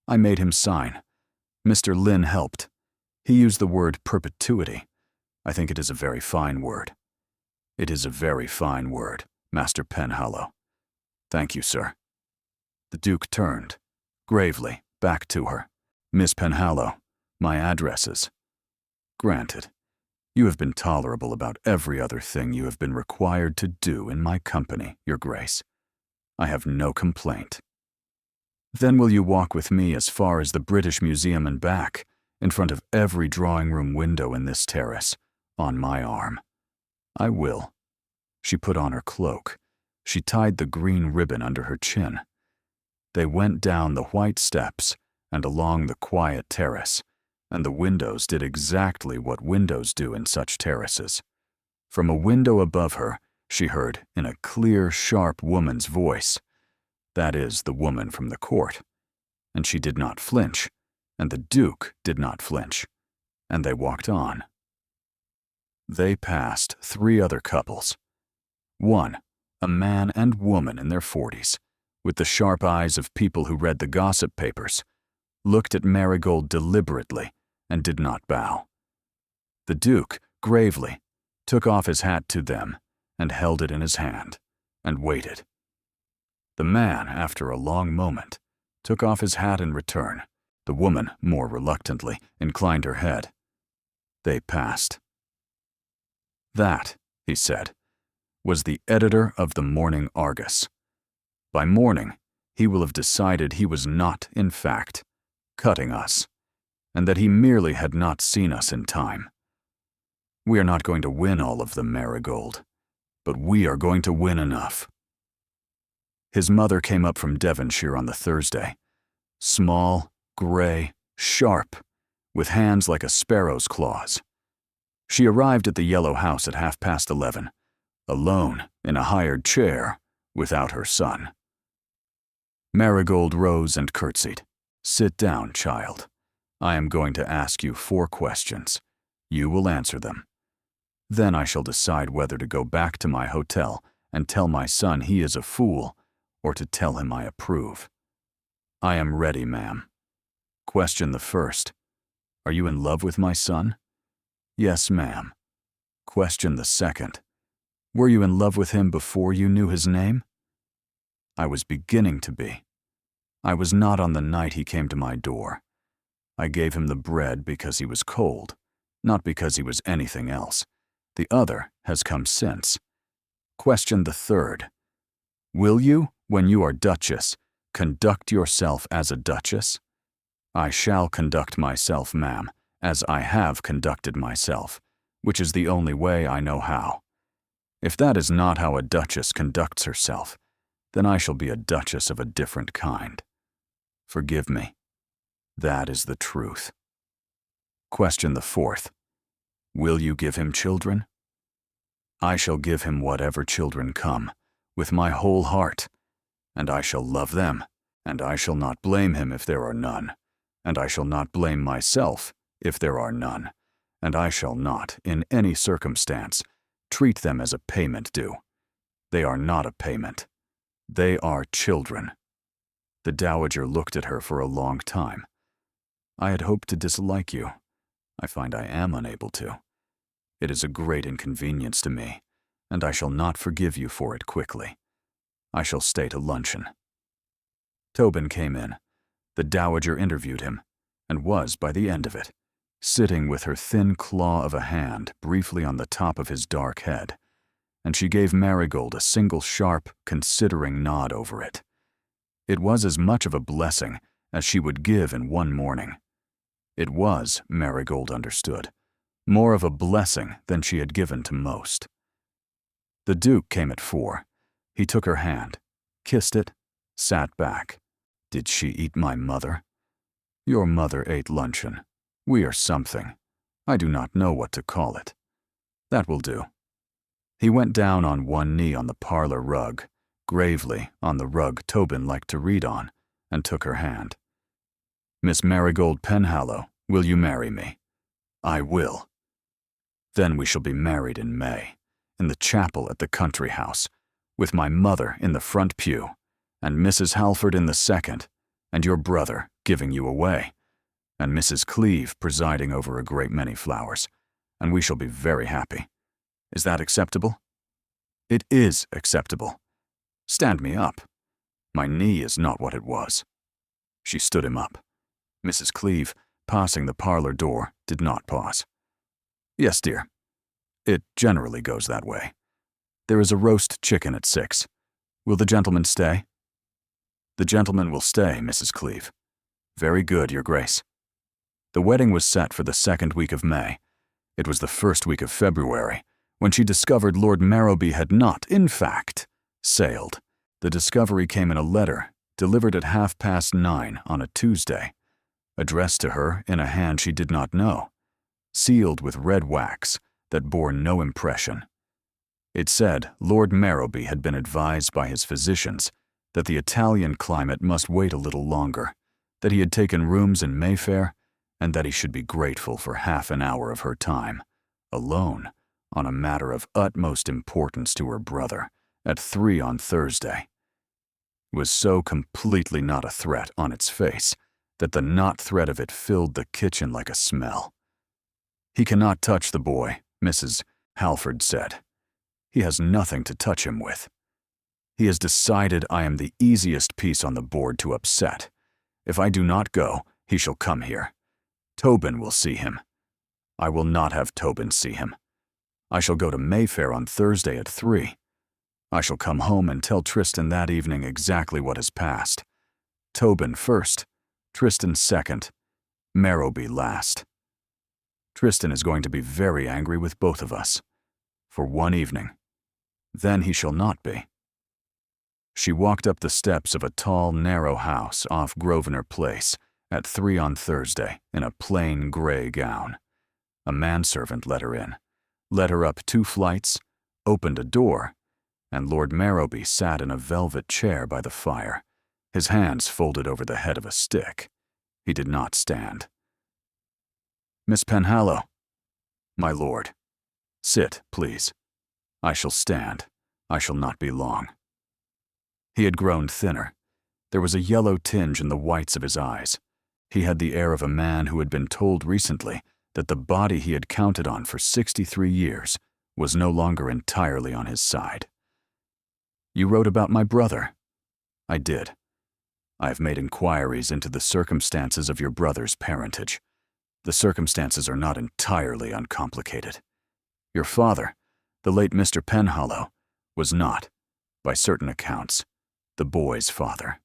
"I made him sign. Mr. Lynn helped. He used the word perpetuity. I think it is a very fine word." "It is a very fine word, Master Penhallow." "Thank you, sir." The Duke turned, gravely, back to her. "Miss Penhallow, my addresses." "Granted. You have been tolerable about every other thing you have been required to do in my company, Your Grace. I have no complaint." "Then will you walk with me as far as the British Museum and back, in front of every drawing-room window in this terrace, on my arm?" "I will." She put on her cloak. She tied the green ribbon under her chin. They went down the white steps and along the quiet terrace, and the windows did exactly what windows do in such terraces. From a window above her, she heard, in a clear, sharp woman's voice, that is, the woman from the court, and she did not flinch, and the Duke did not flinch, and they walked on. They passed 3 other couples. One, a man and woman in their 40s, with the sharp eyes of people who read the gossip papers, looked at Marigold deliberately and did not bow. The Duke, gravely, took off his hat to them and held it in his hand, and waited. The man, after a long moment, took off his hat in return. The woman, more reluctantly, inclined her head. They passed. "That," he said, "was the editor of the Morning Argus. By morning, he will have decided he was not, in fact, cutting us, and that he merely had not seen us in time. We are not going to win all of them, Marigold, but we are going to win enough." His mother came up from Devonshire on the Thursday, small, gray, sharp, with hands like a sparrow's claws. She arrived at the yellow house at 11:30, alone in a hired chair, without her son. Marigold rose and curtsied. "Sit down, child. I am going to ask you 4 questions. You will answer them. Then I shall decide whether to go back to my hotel and tell my son he is a fool, or to tell him I approve. I am ready, ma'am. Question the first. Are you in love with my son?" "Yes, ma'am," Question the second. Were you in love with him before you knew his name? I was beginning to be. I was not on the night he came to my door. I gave him the bread because he was cold, not because he was anything else. The other has come since. Question the third. Will you, when you are Duchess, conduct yourself as a Duchess? I shall conduct myself, ma'am, as I have conducted myself, which is the only way I know how. If that is not how a Duchess conducts herself, then I shall be a Duchess of a different kind. Forgive me. That is the truth. Question the fourth. Will you give him children? I shall give him whatever children come, with my whole heart, and I shall love them, and I shall not blame him if there are none, and I shall not blame myself if there are none, and I shall not, in any circumstance, treat them as a payment due. They are not a payment. They are children. The dowager looked at her for a long time. I had hoped to dislike you. I find I am unable to. It is a great inconvenience to me, and I shall not forgive you for it quickly. I shall stay to luncheon. Tobin came in. The dowager interviewed him, and was, by the end of it, sitting with her thin claw of a hand briefly on the top of his dark head, and she gave Marigold a single sharp, considering nod over it. It was as much of a blessing as she would give in one morning. It was, Marigold understood, more of a blessing than she had given to most. The Duke came at 4. He took her hand, kissed it, sat back. Did she eat my mother? Your mother ate luncheon. We are something. I do not know what to call it. That will do. He went down on one knee on the parlor rug, gravely on the rug Tobin liked to read on, and took her hand. Miss Marigold Penhallow, will you marry me? I will. Then we shall be married in May, in the chapel at the country house, with my mother in the front pew, and Mrs. Halford in the second, and your brother giving you away, and Mrs. Cleeve presiding over a great many flowers, and we shall be very happy. Is that acceptable? It is acceptable. Stand me up. My knee is not what it was. She stood him up. Mrs. Cleeve, passing the parlor door, did not pause. Yes, dear. It generally goes that way. There is a roast chicken at 6. Will the gentleman stay? The gentleman will stay, Mrs. Cleeve. Very good, Your Grace. The wedding was set for the 2nd week of May. It was the 1st week of February, when she discovered Lord Marrowby had not, in fact, sailed. The discovery came in a letter, delivered at 9:30 on a Tuesday, addressed to her in a hand she did not know, sealed with red wax that bore no impression. It said Lord Marrowby had been advised by his physicians that the Italian climate must wait a little longer, that he had taken rooms in Mayfair, and that he should be grateful for half an hour of her time, alone, on a matter of utmost importance to her brother, at 3 on Thursday. It was so completely not a threat on its face that the not threat of it filled the kitchen like a smell. He cannot touch the boy, Mrs. Halford said. He has nothing to touch him with. He has decided I am the easiest piece on the board to upset. If I do not go, he shall come here. Tobin will see him. I will not have Tobin see him. I shall go to Mayfair on Thursday at 3. I shall come home and tell Tristan that evening exactly what has passed. Tobin first, Tristan second, Marrowby last. Tristan is going to be very angry with both of us. For one evening. Then he shall not be. She walked up the steps of a tall, narrow house off Grosvenor Place at 3 on Thursday in a plain gray gown. A manservant let her in, led her up 2 flights, opened a door, and Lord Marrowby sat in a velvet chair by the fire, his hands folded over the head of a stick. He did not stand. Miss Penhallow. My lord. Sit, please. I shall stand. I shall not be long. He had grown thinner. There was a yellow tinge in the whites of his eyes. He had the air of a man who had been told recently that the body he had counted on for 63 years was no longer entirely on his side. "You wrote about my brother." "I did. I have made inquiries into the circumstances of your brother's parentage. The circumstances are not entirely uncomplicated. Your father, the late Mr. Penhallow, was not, by certain accounts, the boy's father.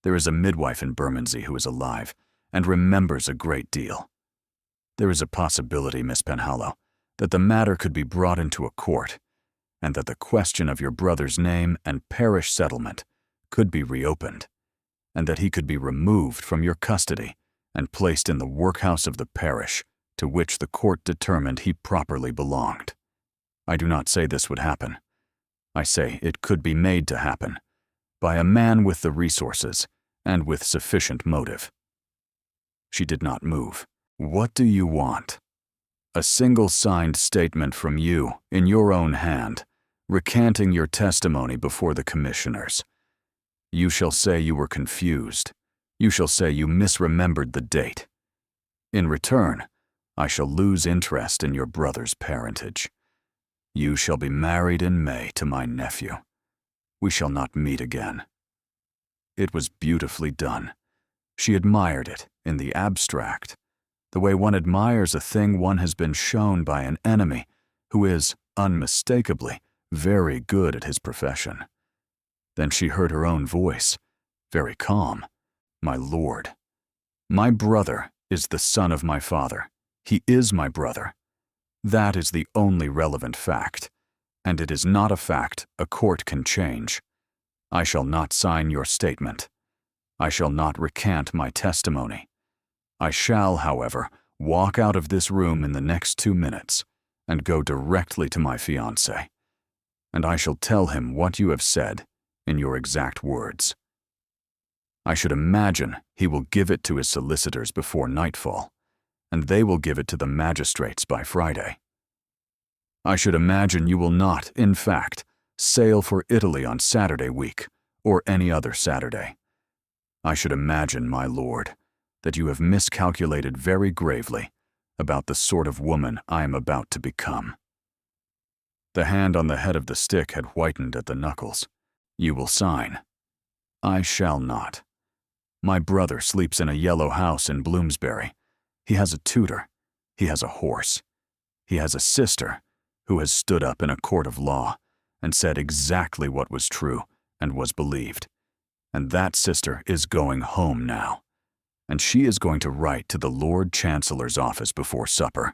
There is a midwife in Bermondsey who is alive and remembers a great deal. There is a possibility, Miss Penhallow, that the matter could be brought into a court, and that the question of your brother's name and parish settlement could be reopened, and that he could be removed from your custody and placed in the workhouse of the parish to which the court determined he properly belonged. I do not say this would happen. I say it could be made to happen by a man with the resources and with sufficient motive." She did not move. "What do you want?" "A single signed statement from you, in your own hand, recanting your testimony before the commissioners. You shall say you were confused. You shall say you misremembered the date. In return, I shall lose interest in your brother's parentage. You shall be married in May to my nephew. We shall not meet again." It was beautifully done. She admired it in the abstract, the way one admires a thing one has been shown by an enemy who is, unmistakably, very good at his profession. Then she heard her own voice, very calm. "My lord, my brother is the son of my father. He is my brother. That is the only relevant fact, and it is not a fact a court can change. I shall not sign your statement. I shall not recant my testimony. I shall, however, walk out of this room in the next 2 minutes and go directly to my fiancé, and I shall tell him what you have said in your exact words. I should imagine he will give it to his solicitors before nightfall, and they will give it to the magistrates by Friday. I should imagine you will not, in fact, sail for Italy on Saturday week or any other Saturday. I should imagine, my lord, that you have miscalculated very gravely about the sort of woman I am about to become." The hand on the head of the stick had whitened at the knuckles. "You will sign." "I shall not. My brother sleeps in a yellow house in Bloomsbury. He has a tutor. He has a horse. He has a sister who has stood up in a court of law and said exactly what was true and was believed. And that sister is going home now. And she is going to write to the Lord Chancellor's office before supper.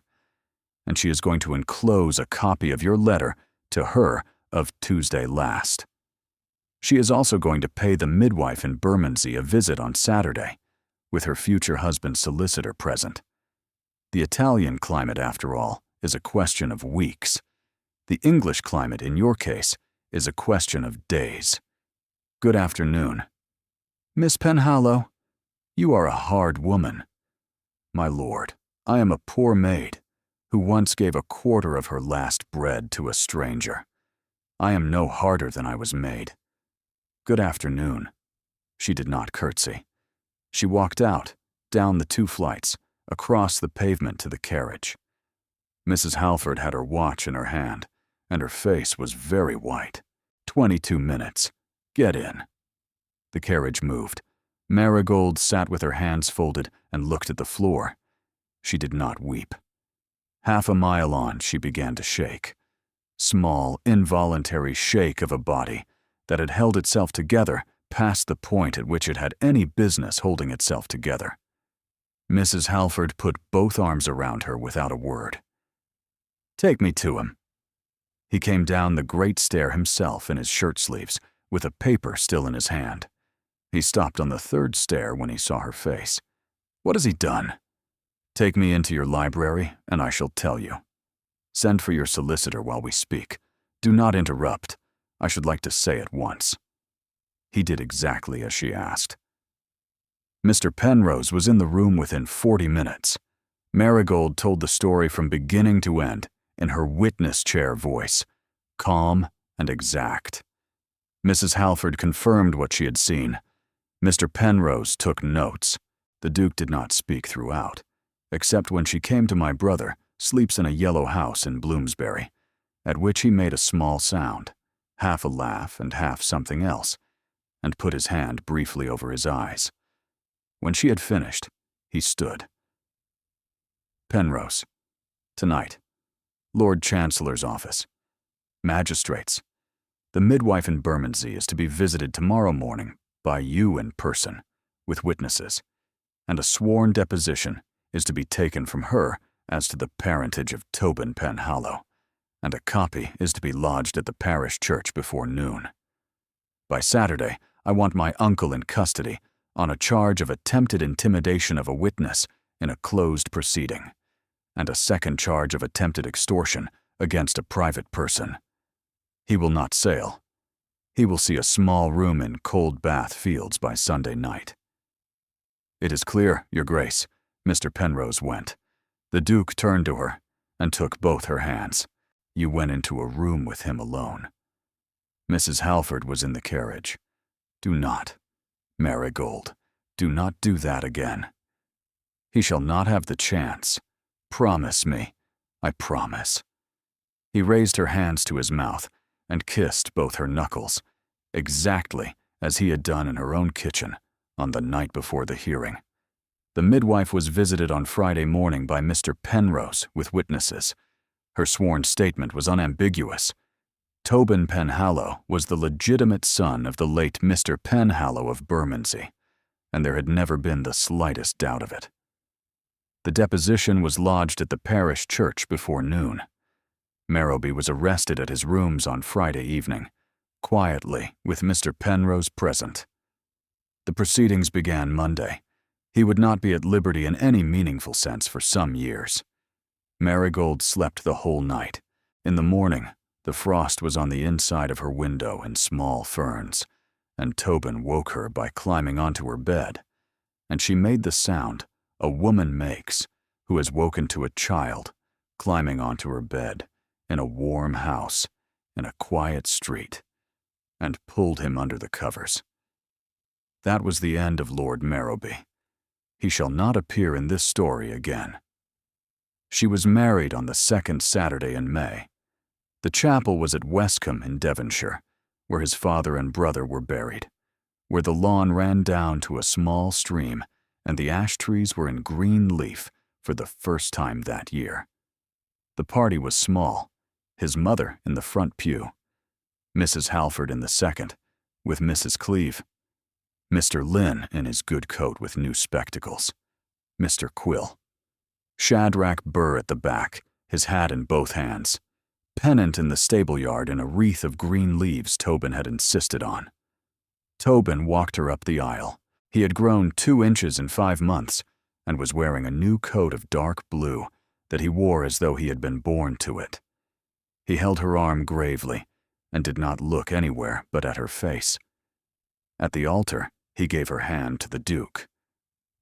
And she is going to enclose a copy of your letter to her of Tuesday last. She is also going to pay the midwife in Bermondsey a visit on Saturday, with her future husband's solicitor present. The Italian climate, after all, is a question of weeks. The English climate, in your case, is a question of days. Good afternoon. Miss Penhallow, you are a hard woman. My lord, I am a poor maid who once gave a quarter of her last bread to a stranger. I am no harder than I was made. Good afternoon." She did not curtsy. She walked out, down the 2 flights, across the pavement to the carriage. Mrs. Halford had her watch in her hand, and her face was very white. 22 minutes. Get in." The carriage moved. Marigold sat with her hands folded and looked at the floor. She did not weep. Half a mile on, she began to shake. Small, involuntary shake of a body that had held itself together past the point at which it had any business holding itself together. Mrs. Halford put both arms around her without a word. "Take me to him." He came down the great stair himself in his shirt sleeves, with a paper still in his hand. He stopped on the 3rd stair when he saw her face. "What has he done?" "Take me into your library, and I shall tell you. Send for your solicitor while we speak. Do not interrupt. I should like to say at once." He did exactly as she asked. Mr. Penrose was in the room within 40 minutes. Marigold told the story from beginning to end in her witness chair voice, calm and exact. Mrs. Halford confirmed what she had seen. Mr. Penrose took notes. The Duke did not speak throughout, except when she came to my brother, sleeps in a yellow house in Bloomsbury. at which he made a small sound, half a laugh and half something else, and put his hand briefly over his eyes. When she had finished, he stood. Penrose. Tonight. Lord Chancellor's office. Magistrates. The midwife in Bermondsey is to be visited tomorrow morning by you in person, with witnesses, and a sworn deposition is to be taken from her as to the parentage of Tobin Penhallow, and a copy is to be lodged at the parish church before noon. By Saturday, I want my uncle in custody on a charge of attempted intimidation of a witness in a closed proceeding, and a second charge of attempted extortion against a private person. He will not sail. He will see a small room in Cold Bath Fields by Sunday night. It is clear, Your Grace. Mr. Penrose went. The Duke turned to her and took both her hands. You went into a room with him alone. Mrs. Halford was in the carriage. Do not, Marigold, do not do that again. He shall not have the chance. Promise me. I promise. He raised her hands to his mouth and kissed both her knuckles, exactly as he had done in her own kitchen on the night before the hearing. The midwife was visited on Friday morning by Mr. Penrose with witnesses. Her sworn statement was unambiguous. Tobin Penhallow was the legitimate son of the late Mr. Penhallow of Bermondsey, and there had never been the slightest doubt of it. The deposition was lodged at the parish church before noon. Marrowby was arrested at his rooms on Friday evening, quietly, with Mr. Penrose present. The proceedings began Monday. He would not be at liberty in any meaningful sense for some years. Marigold slept the whole night. In the morning, the frost was on the inside of her window in small ferns, and Tobin woke her by climbing onto her bed, and she made the sound a woman makes who has woken to a child climbing onto her bed in a warm house in a quiet street, and pulled him under the covers. That was the end of Lord Marrowby. He shall not appear in this story again. She was married on the second Saturday in May. The chapel was at Westcombe in Devonshire, where his father and brother were buried, where the lawn ran down to a small stream and the ash trees were in green leaf for the first time that year. The party was small, his mother in the front pew, Mrs. Halford in the second, with Mrs. Cleeve, Mr. Lynn in his good coat with new spectacles, Mr. Quill, Shadrach Burr at the back, his hat in both hands, Pennant in the stable-yard in a wreath of green leaves Tobin had insisted on. Tobin walked her up the aisle. He had grown 2 inches in 5 months and was wearing a new coat of dark blue that he wore as though he had been born to it. He held her arm gravely and did not look anywhere but at her face. At the altar, he gave her hand to the Duke.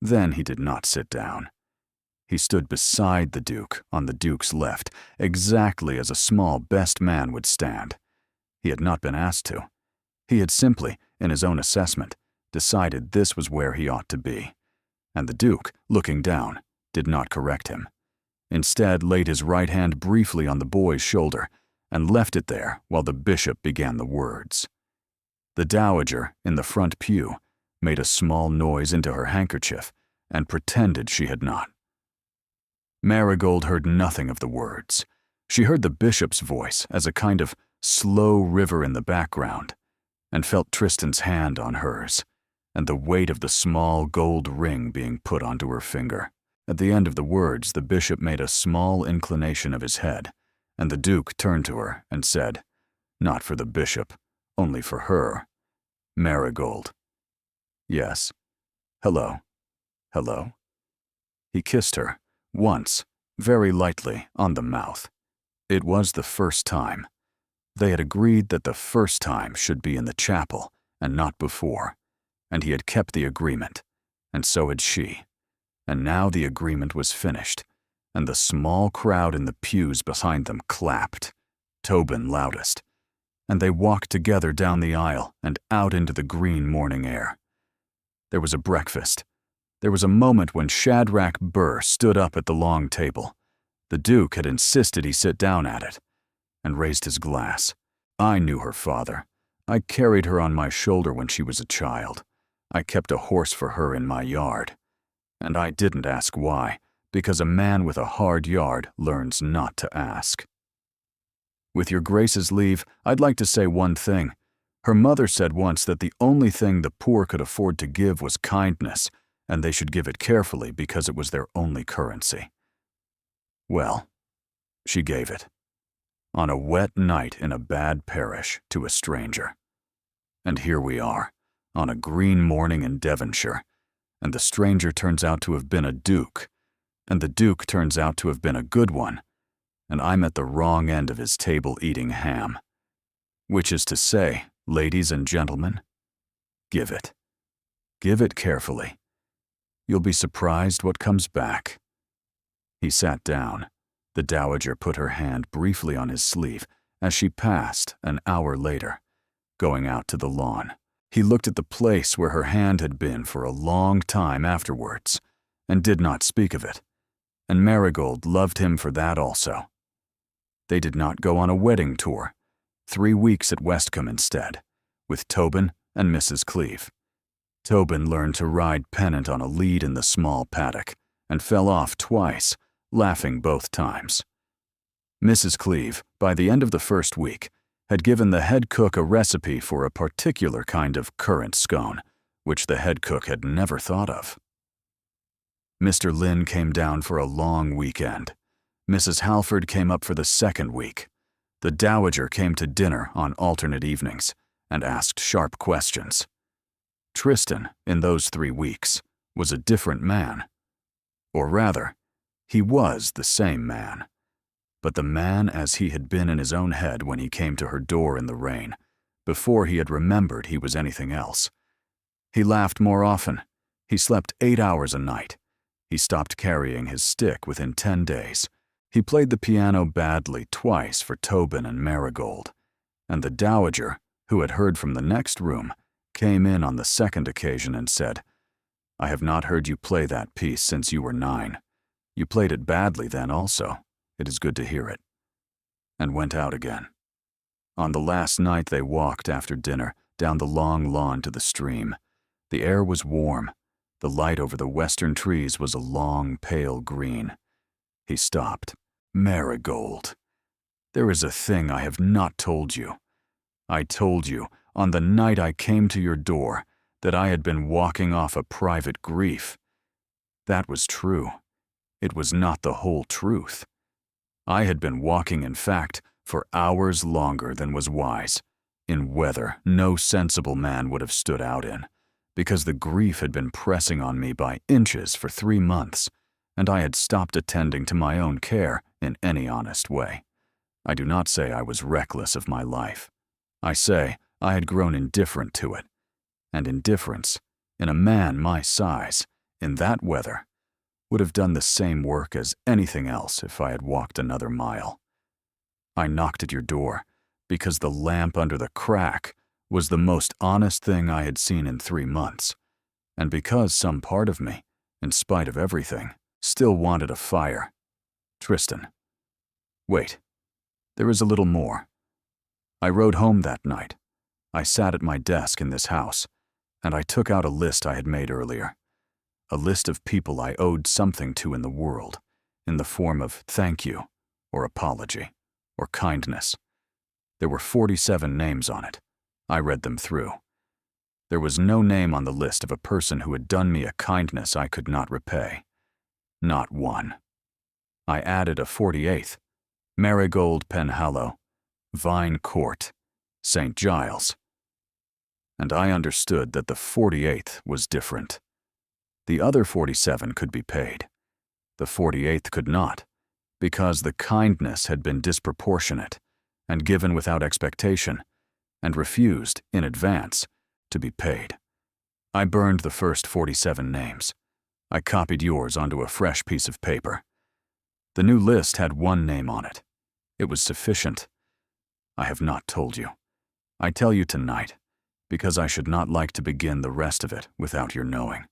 Then he did not sit down. He stood beside the Duke on the Duke's left, exactly as a small best man would stand. He had not been asked to. He had simply, in his own assessment, decided this was where he ought to be. And the Duke, looking down, did not correct him. Instead, laid his right hand briefly on the boy's shoulder and left it there while the bishop began the words. The dowager, in the front pew, made a small noise into her handkerchief and pretended she had not. Marigold heard nothing of the words. She heard the bishop's voice as a kind of slow river in the background, and felt Tristan's hand on hers, and the weight of the small gold ring being put onto her finger. At the end of the words, the bishop made a small inclination of his head, and the Duke turned to her and said, "Not for the bishop, only for her. Marigold." "Yes. Hello. Hello." He kissed her, once, very lightly, on the mouth. It was the first time. They had agreed that the first time should be in the chapel, and not before, and he had kept the agreement, and so had she. And now the agreement was finished, and the small crowd in the pews behind them clapped, Tobin loudest, and they walked together down the aisle and out into the green morning air. There was a breakfast. There was a moment when Shadrach Burr stood up at the long table. The Duke had insisted he sit down at it. and raised his glass. I knew her father. I carried her on my shoulder when she was a child. I kept a horse for her in my yard. And I didn't ask why, because a man with a hard yard learns not to ask. With your Grace's leave, I'd like to say one thing. Her mother said once that the only thing the poor could afford to give was kindness, and they should give it carefully because it was their only currency. Well, she gave it. On a wet night in a bad parish to a stranger. And here we are, on a green morning in Devonshire, and the stranger turns out to have been a duke, and the duke turns out to have been a good one, and I'm at the wrong end of his table eating ham. Which is to say, ladies and gentlemen, give it. Give it carefully. You'll be surprised what comes back. He sat down. The dowager put her hand briefly on his sleeve as she passed an hour later, going out to the lawn. He looked at the place where her hand had been for a long time afterwards, and did not speak of it, and Marigold loved him for that also. They did not go on a wedding tour, 3 weeks at Westcombe instead, with Tobin and Mrs. Cleeve. Tobin learned to ride pennant on a lead in the small paddock, and fell off twice, laughing both times. Mrs. Cleeve, by the end of the first week, had given the head cook a recipe for a particular kind of currant scone, which the head cook had never thought of. Mr. Lynn came down for a long weekend. Mrs. Halford came up for the second week. The dowager came to dinner on alternate evenings and asked sharp questions. Tristan, in those 3 weeks, was a different man. Or rather, he was the same man, but the man as he had been in his own head when he came to her door in the rain, before he had remembered he was anything else. He laughed more often. He slept 8 hours a night. He stopped carrying his stick within 10 days. He played the piano badly twice for Tobin and Marigold, and the dowager, who had heard from the next room, came in on the second occasion and said, "I have not heard you play that piece since you were 9. You played it badly then also. It is good to hear it," and went out again. On the last night they walked after dinner down the long lawn to the stream. The air was warm. The light over the western trees was a long, pale green. He stopped. "Marigold, there is a thing I have not told you. I told you, on the night I came to your door, that I had been walking off a private grief. That was true. It was not the whole truth. I had been walking, in fact, for hours longer than was wise, in weather no sensible man would have stood out in, because the grief had been pressing on me by inches for 3 months, and I had stopped attending to my own care in any honest way. I do not say I was reckless of my life. I say I had grown indifferent to it, and indifference, in a man my size, in that weather, would have done the same work as anything else if I had walked another mile. I knocked at your door, because the lamp under the crack was the most honest thing I had seen in 3 months, and because some part of me, in spite of everything, still wanted a fire. Tristan. Wait, there is a little more. I rode home that night. I sat at my desk in this house, and I took out a list I had made earlier. A list of people I owed something to in the world, in the form of thank you, or apology, or kindness. There were 47 names on it. I read them through. There was no name on the list of a person who had done me a kindness I could not repay. Not one. I added a 48th, Marigold Penhallow, Vine Court, St. Giles. And I understood that the 48th was different. The other 47 could be paid. The 48th could not, because the kindness had been disproportionate and given without expectation, and refused, in advance, to be paid. I burned the first 47 names. I copied yours onto a fresh piece of paper. The new list had 1 name on it. It was sufficient. I have not told you. I tell you tonight, because I should not like to begin the rest of it without your knowing.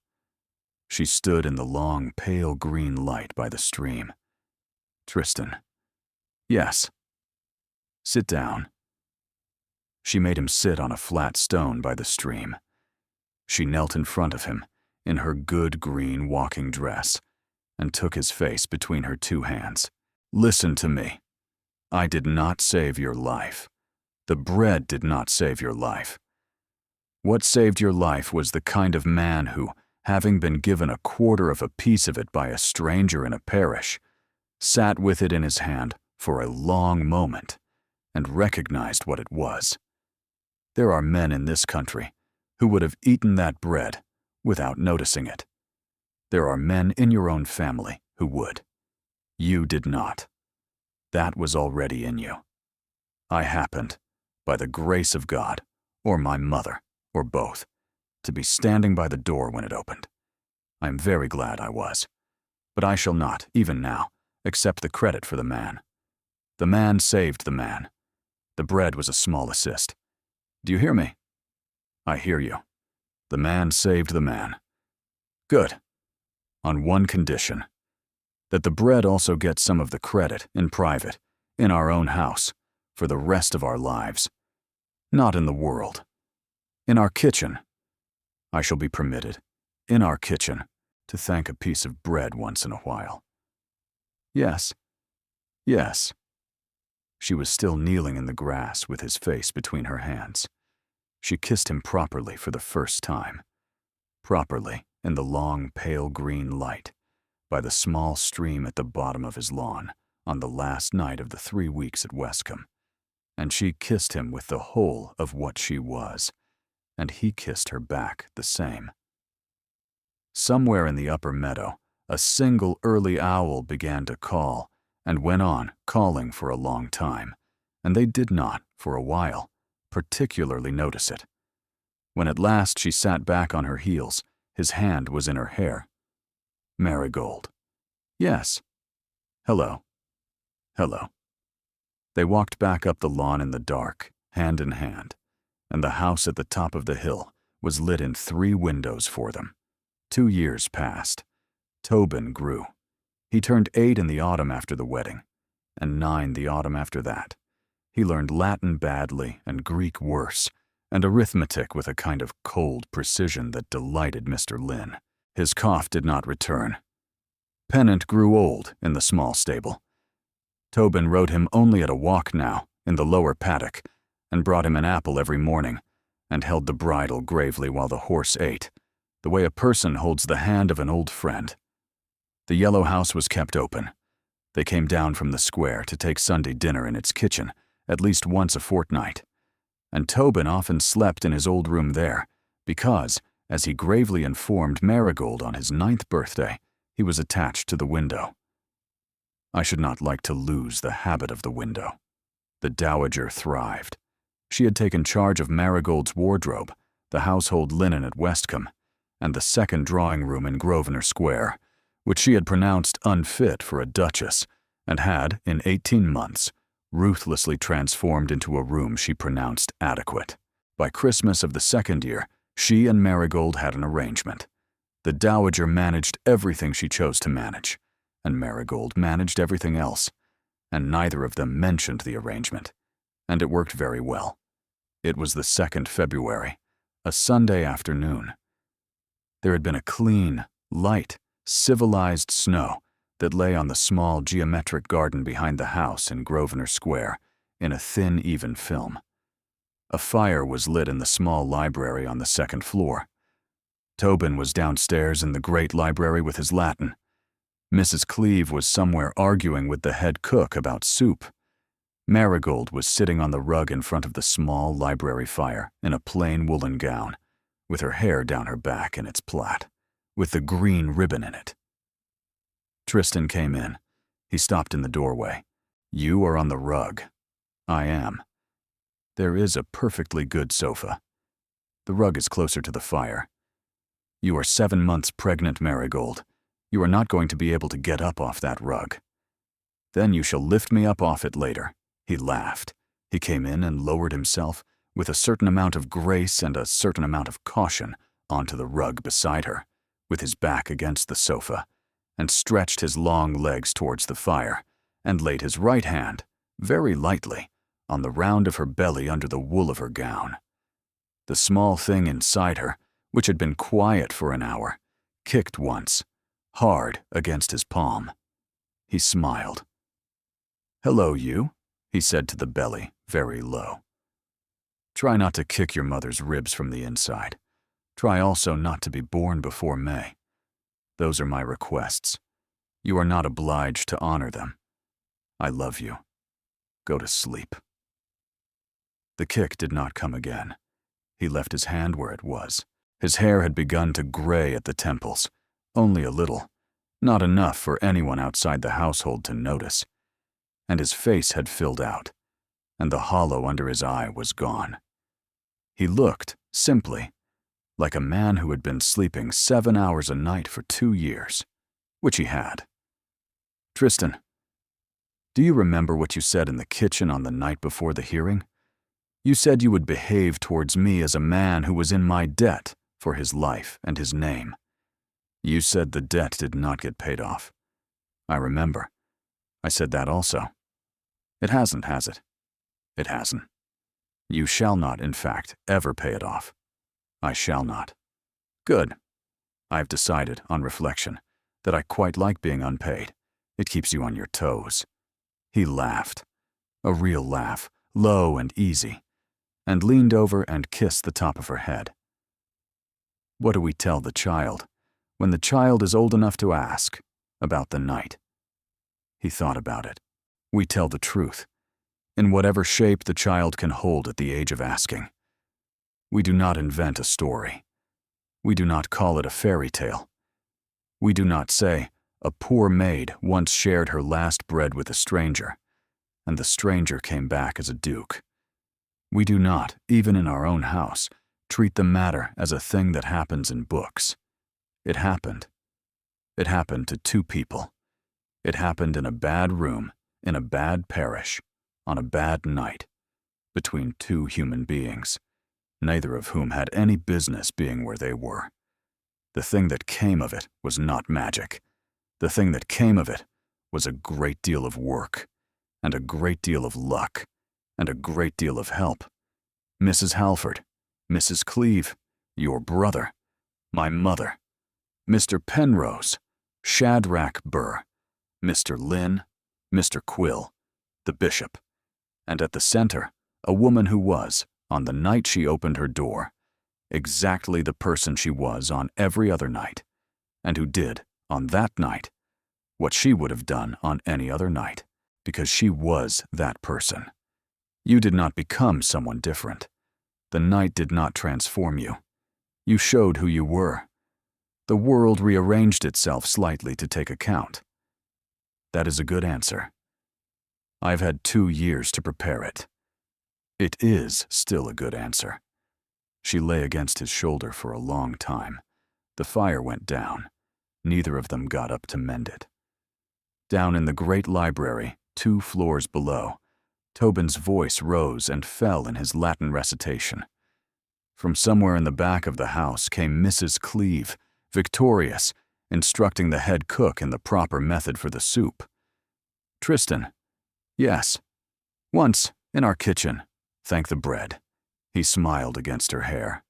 She stood in the long, pale green light by the stream. Tristan. Yes. Sit down." She made him sit on a flat stone by the stream. She knelt in front of him, in her good green walking dress, and took his face between her two hands. "Listen to me. I did not save your life. The bread did not save your life. What saved your life was the kind of man who, having been given a quarter of a piece of it by a stranger in a parish, sat with it in his hand for a long moment and recognized what it was. There are men in this country who would have eaten that bread without noticing it. There are men in your own family who would. You did not. That was already in you. I happened, by the grace of God, or my mother, or both, to be standing by the door when it opened. I am very glad I was. But I shall not, even now, accept the credit for the man. The man saved the man. The bread was a small assist. Do you hear me? I hear you. The man saved the man. Good. On one condition. That the bread also gets some of the credit in private, in our own house, for the rest of our lives. Not in the world. In our kitchen. I shall be permitted, in our kitchen, to thank a piece of bread once in a while. Yes. Yes. She was still kneeling in the grass with his face between her hands. She kissed him properly for the first time. Properly, in the long, pale green light, by the small stream at the bottom of his lawn, on the last night of the 3 weeks at Westcombe. And she kissed him with the whole of what she was, and he kissed her back the same. Somewhere in the upper meadow, a single early owl began to call, and went on calling for a long time, and they did not, for a while, particularly notice it. When at last she sat back on her heels, his hand was in her hair. Marigold. Yes. Hello. Hello. They walked back up the lawn in the dark, hand in hand, and the house at the top of the hill was lit in 3 windows for them. 2 years passed. Tobin grew. He turned 8 in the autumn after the wedding, and 9 the autumn after that. He learned Latin badly and Greek worse, and arithmetic with a kind of cold precision that delighted Mr. Lynn. His cough did not return. Pennant grew old in the small stable. Tobin rode him only at a walk now, in the lower paddock, and brought him an apple every morning, and held the bridle gravely while the horse ate, the way a person holds the hand of an old friend. The yellow house was kept open. They came down from the square to take Sunday dinner in its kitchen, at least once a fortnight, and Tobin often slept in his old room there, because, as he gravely informed Marigold on his 9th birthday, he was attached to the window. I should not like to lose the habit of the window. The dowager thrived. She had taken charge of Marigold's wardrobe, the household linen at Westcombe, and the second drawing-room in Grosvenor Square, which she had pronounced unfit for a duchess, and had, in 18 months, ruthlessly transformed into a room she pronounced adequate. By Christmas of the 2nd year, she and Marigold had an arrangement. The dowager managed everything she chose to manage, and Marigold managed everything else, and neither of them mentioned the arrangement, and it worked very well. It was the 2nd February, a Sunday afternoon. There had been a clean, light, civilized snow that lay on the small geometric garden behind the house in Grosvenor Square in a thin, even film. A fire was lit in the small library on the 2nd floor. Tobin was downstairs in the great library with his Latin. Mrs. Cleeve was somewhere arguing with the head cook about soup. Marigold was sitting on the rug in front of the small library fire in a plain woolen gown, with her hair down her back in its plait, with the green ribbon in it. Tristan came in. He stopped in the doorway. You are on the rug. I am. There is a perfectly good sofa. The rug is closer to the fire. You are 7 months pregnant, Marigold. You are not going to be able to get up off that rug. Then you shall lift me up off it later. He laughed. He came in and lowered himself, with a certain amount of grace and a certain amount of caution, onto the rug beside her, with his back against the sofa, and stretched his long legs towards the fire, and laid his right hand, very lightly, on the round of her belly under the wool of her gown. The small thing inside her, which had been quiet for an hour, kicked once, hard against his palm. He smiled. "Hello, you," he said to the belly, very low. "Try not to kick your mother's ribs from the inside. Try also not to be born before May. Those are my requests. You are not obliged to honor them. I love you. Go to sleep." The kick did not come again. He left his hand where it was. His hair had begun to gray at the temples, only a little, not enough for anyone outside the household to notice. And his face had filled out, and the hollow under his eye was gone. He looked, simply, like a man who had been sleeping 7 hours a night for 2 years, which he had. "Tristan, do you remember what you said in the kitchen on the night before the hearing? You said you would behave towards me as a man who was in my debt for his life and his name. You said the debt did not get paid off. I remember. I said that also. It hasn't, has it? It hasn't. You shall not, in fact, ever pay it off. I shall not. Good. I've decided, on reflection, that I quite like being unpaid. It keeps you on your toes." He laughed, a real laugh, low and easy, and leaned over and kissed the top of her head. "What do we tell the child, when the child is old enough to ask, about the night?" He thought about it. "We tell the truth, in whatever shape the child can hold at the age of asking. We do not invent a story. We do not call it a fairy tale. We do not say, a poor maid once shared her last bread with a stranger, and the stranger came back as a duke. We do not, even in our own house, treat the matter as a thing that happens in books. It happened. It happened to 2 people. It happened in a bad room, in a bad parish, on a bad night, between 2 human beings, neither of whom had any business being where they were. The thing that came of it was not magic. The thing that came of it was a great deal of work, and a great deal of luck, and a great deal of help. Mrs. Halford, Mrs. Cleeve, your brother, my mother, Mr. Penrose, Shadrach Burr, Mr. Lynn, Mr. Quill, the bishop, and at the center, a woman who was, on the night she opened her door, exactly the person she was on every other night, and who did, on that night, what she would have done on any other night, because she was that person. You did not become someone different. The night did not transform you. You showed who you were. The world rearranged itself slightly to take account. That is a good answer. I've had 2 years to prepare it. It is still a good answer." She lay against his shoulder for a long time. The fire went down. Neither of them got up to mend it. Down in the great library, 2 floors below, Tobin's voice rose and fell in his Latin recitation. From somewhere in the back of the house came Mrs. Cleeve, victorious, instructing the head cook in the proper method for the soup. "Tristan, yes, once, in our kitchen, thank the bread." He smiled against her hair.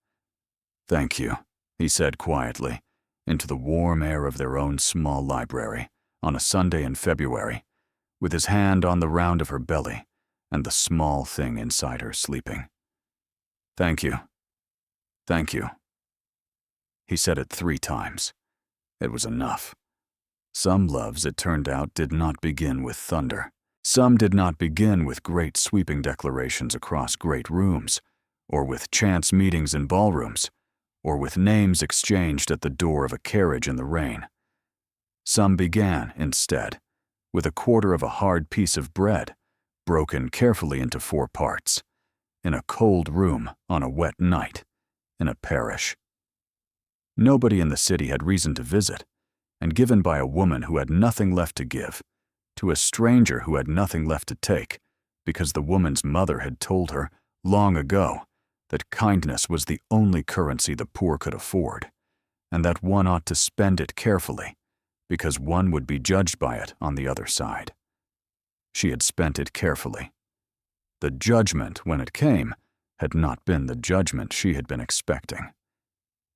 "Thank you," he said quietly, into the warm air of their own small library, on a Sunday in February, with his hand on the round of her belly, and the small thing inside her sleeping. "Thank you. Thank you." He said it 3 times. It was enough. Some loves, it turned out, did not begin with thunder. Some did not begin with great sweeping declarations across great rooms, or with chance meetings in ballrooms, or with names exchanged at the door of a carriage in the rain. Some began, instead, with a quarter of a hard piece of bread, broken carefully into 4 parts, in a cold room on a wet night, in a parish. Nobody in the city had reason to visit, and given by a woman who had nothing left to give, to a stranger who had nothing left to take, because the woman's mother had told her, long ago, that kindness was the only currency the poor could afford, and that one ought to spend it carefully, because one would be judged by it on the other side. She had spent it carefully. The judgment, when it came, had not been the judgment she had been expecting.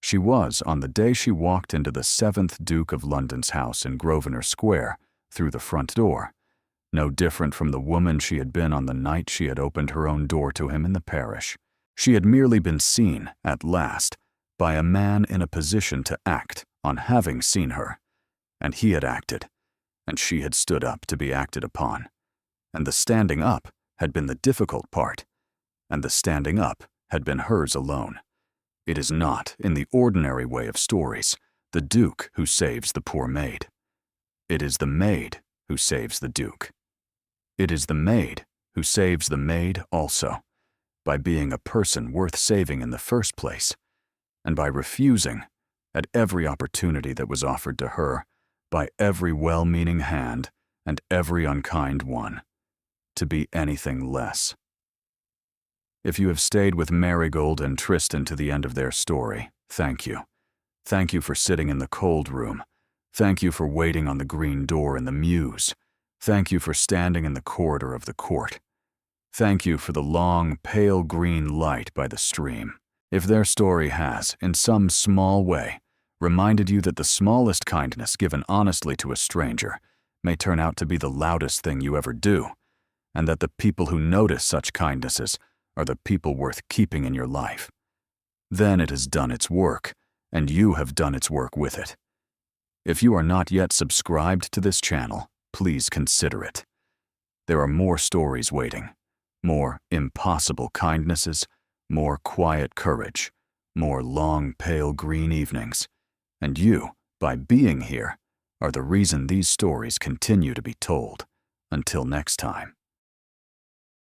She was, on the day she walked into the 7th Duke of London's house in Grosvenor Square, through the front door, no different from the woman she had been on the night she had opened her own door to him in the parish. She had merely been seen, at last, by a man in a position to act on having seen her, and he had acted, and she had stood up to be acted upon, and the standing up had been the difficult part, and the standing up had been hers alone. It is not, in the ordinary way of stories, the Duke who saves the poor maid. It is the maid who saves the Duke. It is the maid who saves the maid also, by being a person worth saving in the first place, and by refusing, at every opportunity that was offered to her, by every well-meaning hand and every unkind one, to be anything less. If you have stayed with Marigold and Tristan to the end of their story, thank you. Thank you for sitting in the cold room. Thank you for waiting on the green door in the mews. Thank you for standing in the corridor of the court. Thank you for the long, pale green light by the stream. If their story has, in some small way, reminded you that the smallest kindness given honestly to a stranger may turn out to be the loudest thing you ever do, and that the people who notice such kindnesses are the people worth keeping in your life, then it has done its work, and you have done its work with it. If you are not yet subscribed to this channel, please consider it. There are more stories waiting, more impossible kindnesses, more quiet courage, more long, pale green evenings, and you, by being here, are the reason these stories continue to be told. Until next time.